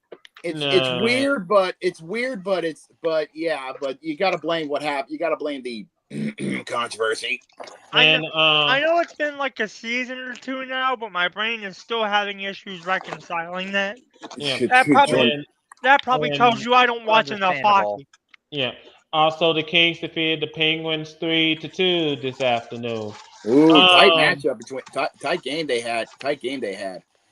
Speaker 1: It's weird, but you got to blame what happened. You got to blame the controversy.
Speaker 10: I know it's been like a season or two now, but my brain is still having issues reconciling that.
Speaker 2: Yeah.
Speaker 10: That probably tells you I don't watch enough hockey.
Speaker 2: Yeah. Also, the Kings defeated the Penguins 3-2 this afternoon.
Speaker 1: Ooh, tight matchup between tight game they had.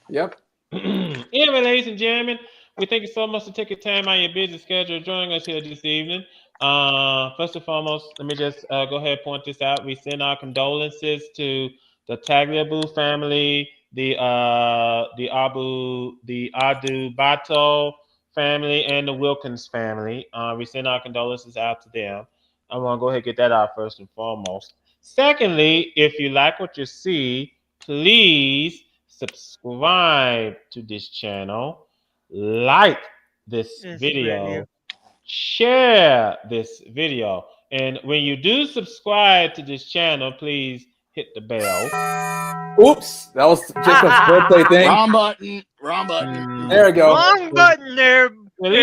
Speaker 7: Yep.
Speaker 2: Anyway, ladies and gentlemen, we thank you so much for taking time out of your busy schedule joining us here this evening. First and foremost, let me just go ahead and point this out. We send our condolences to the Tagliabue family, the Adu Bato family, and the Wilkins family. We send our condolences out to them. I want to go ahead and get that out first and foremost. Secondly, if you like what you see, please subscribe to this channel, like this video, share this video, and when you do subscribe to this channel, please hit the bell.
Speaker 7: Oops, that was Jacob's birthday thing.
Speaker 1: Wrong button.
Speaker 7: There we go.
Speaker 10: Wrong button there,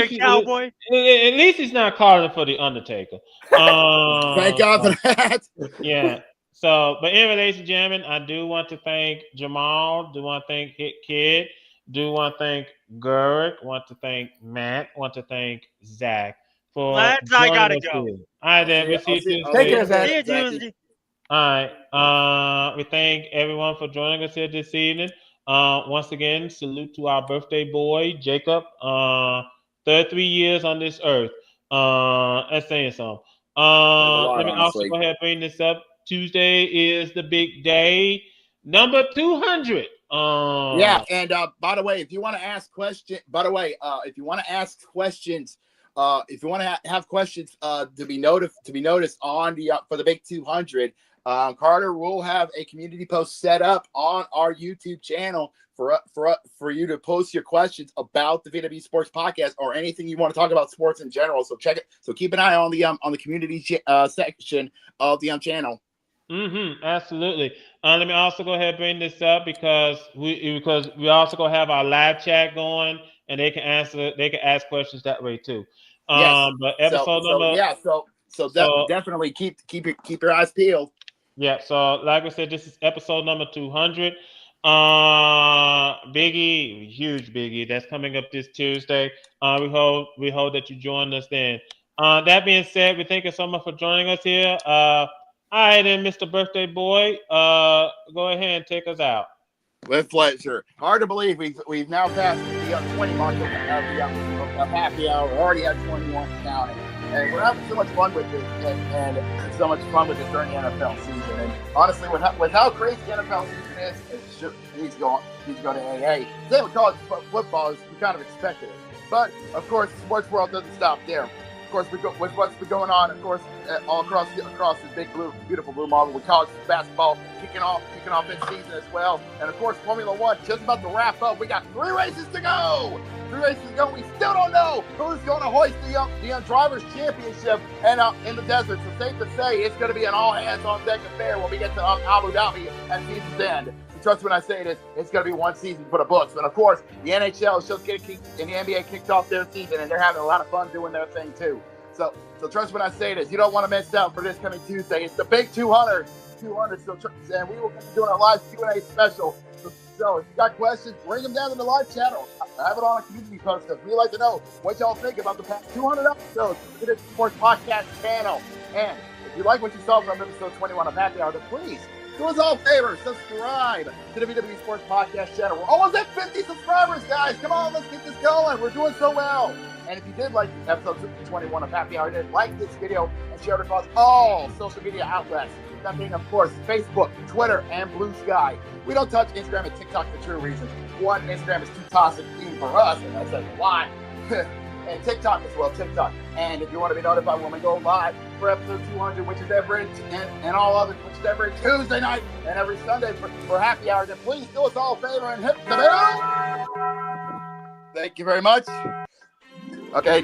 Speaker 10: cowboy.
Speaker 2: At least he's not calling for the Undertaker.
Speaker 1: Thank God for that.
Speaker 2: Yeah. So, but anyway, ladies and gentlemen, I do want to thank Jamal. Do want to thank Hit Kid. Do want to thank Gurk. Want to thank Matt. Want to thank Zach for.
Speaker 10: Lads, I gotta go.
Speaker 2: All right, then. We'll see you Tuesday.
Speaker 7: Take care, Zach.
Speaker 10: See you Tuesday.
Speaker 2: All right. We thank everyone for joining us here this evening. Once again, salute to our birthday boy, Jacob. 33 years on this earth. That's saying something. Let me also go ahead and bring this up Tuesday is the big day, number 200.
Speaker 1: Yeah, and by the way, if you want to ask questions, if you want to ask questions, if you want to have questions to be noticed on the for the big 200, Carter will have a community post set up on our YouTube channel for you to post your questions about the VW Sports Podcast or anything you want to talk about sports in general. So check it. So keep an eye on the community section of the channel.
Speaker 2: Absolutely. Let me also go ahead and bring this up because we also gonna have our live chat going, and they can ask questions that way too.
Speaker 1: Yes.
Speaker 2: But episode
Speaker 1: Definitely keep your eyes peeled.
Speaker 2: Yeah. So like I said, this is episode number 200. Biggie, huge Biggie, that's coming up this Tuesday. We hope that you join us then. That being said, we thank you so much for joining us here. All right, then, Mr. Birthday Boy, go ahead and take us out.
Speaker 1: With pleasure. Hard to believe we've now passed the 20 mark of happy hour. We're already at 21 counting, and we're having so much fun with this, and so much fun with this during the NFL season. And honestly, with how crazy the NFL season is, he's going to AA. Same with college football, we kind of expected it, but of course, the sports world doesn't stop there. Of course, with what's been going on, of course, all across this big beautiful blue marble with college basketball kicking off this season as well, and of course, Formula One just about to wrap up. We got 3 races to go. We still don't know who's going to hoist the Drivers' Championship and in the desert. So safe to say, it's going to be an all hands on deck affair when we get to Abu Dhabi at season's end. Trust me when I say this, it's going to be one season for the books. And of course, the NHL is just getting and the NBA kicked off their season, and they're having a lot of fun doing their thing too. So trust me when I say this, you don't want to miss out for this coming Tuesday. It's the big 200. And we will be doing a live Q&A special. So if you got questions, bring them down to the live channel. I have it on a community post because we like to know what y'all think about the past 200 episodes of the Sports Podcast channel. And if you like what you saw from episode 21 of Happy Hour, then please do us all a favor, subscribe to the VW Sports Podcast channel. We're almost at 50 subscribers, guys. Come on, let's get this going. We're doing so well. And if you did like episode 21 of Happy Hour, then like this video and share it across all social media outlets. That being, of course, Facebook, Twitter, and Blue Sky. We don't touch Instagram and TikTok for 2 reasons. One, Instagram is too toxic even for us, and that says a lot. And TikTok as well, TikTok. And if you want to be notified when we go live for episode 200, which is every Tuesday night and every Sunday for Happy Hour, then please do us all a favor and hit the bell. Thank you very much. Okay,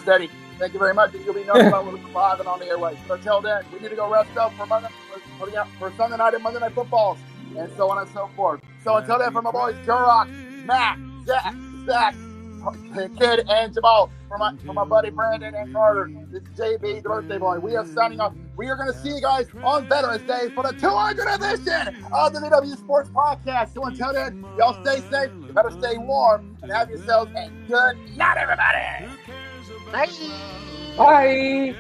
Speaker 1: steady. Thank you very much. You'll be notified when we're live and on the airways. But until then, we need to go rest up for Sunday night and Monday Night Footballs, and so on and so forth. So until then, from my boys, Turok, Matt, Zach, Kid, and Jamal, from my buddy Brandon and Carter, this is JB, the Birthday Boy. We are signing off. We are going to see you guys on Veterans Day for the 200th edition of the VW Sports Podcast. So until then, y'all stay safe, you better stay warm, and have yourselves a good night, everybody.
Speaker 17: Bye.
Speaker 7: Bye.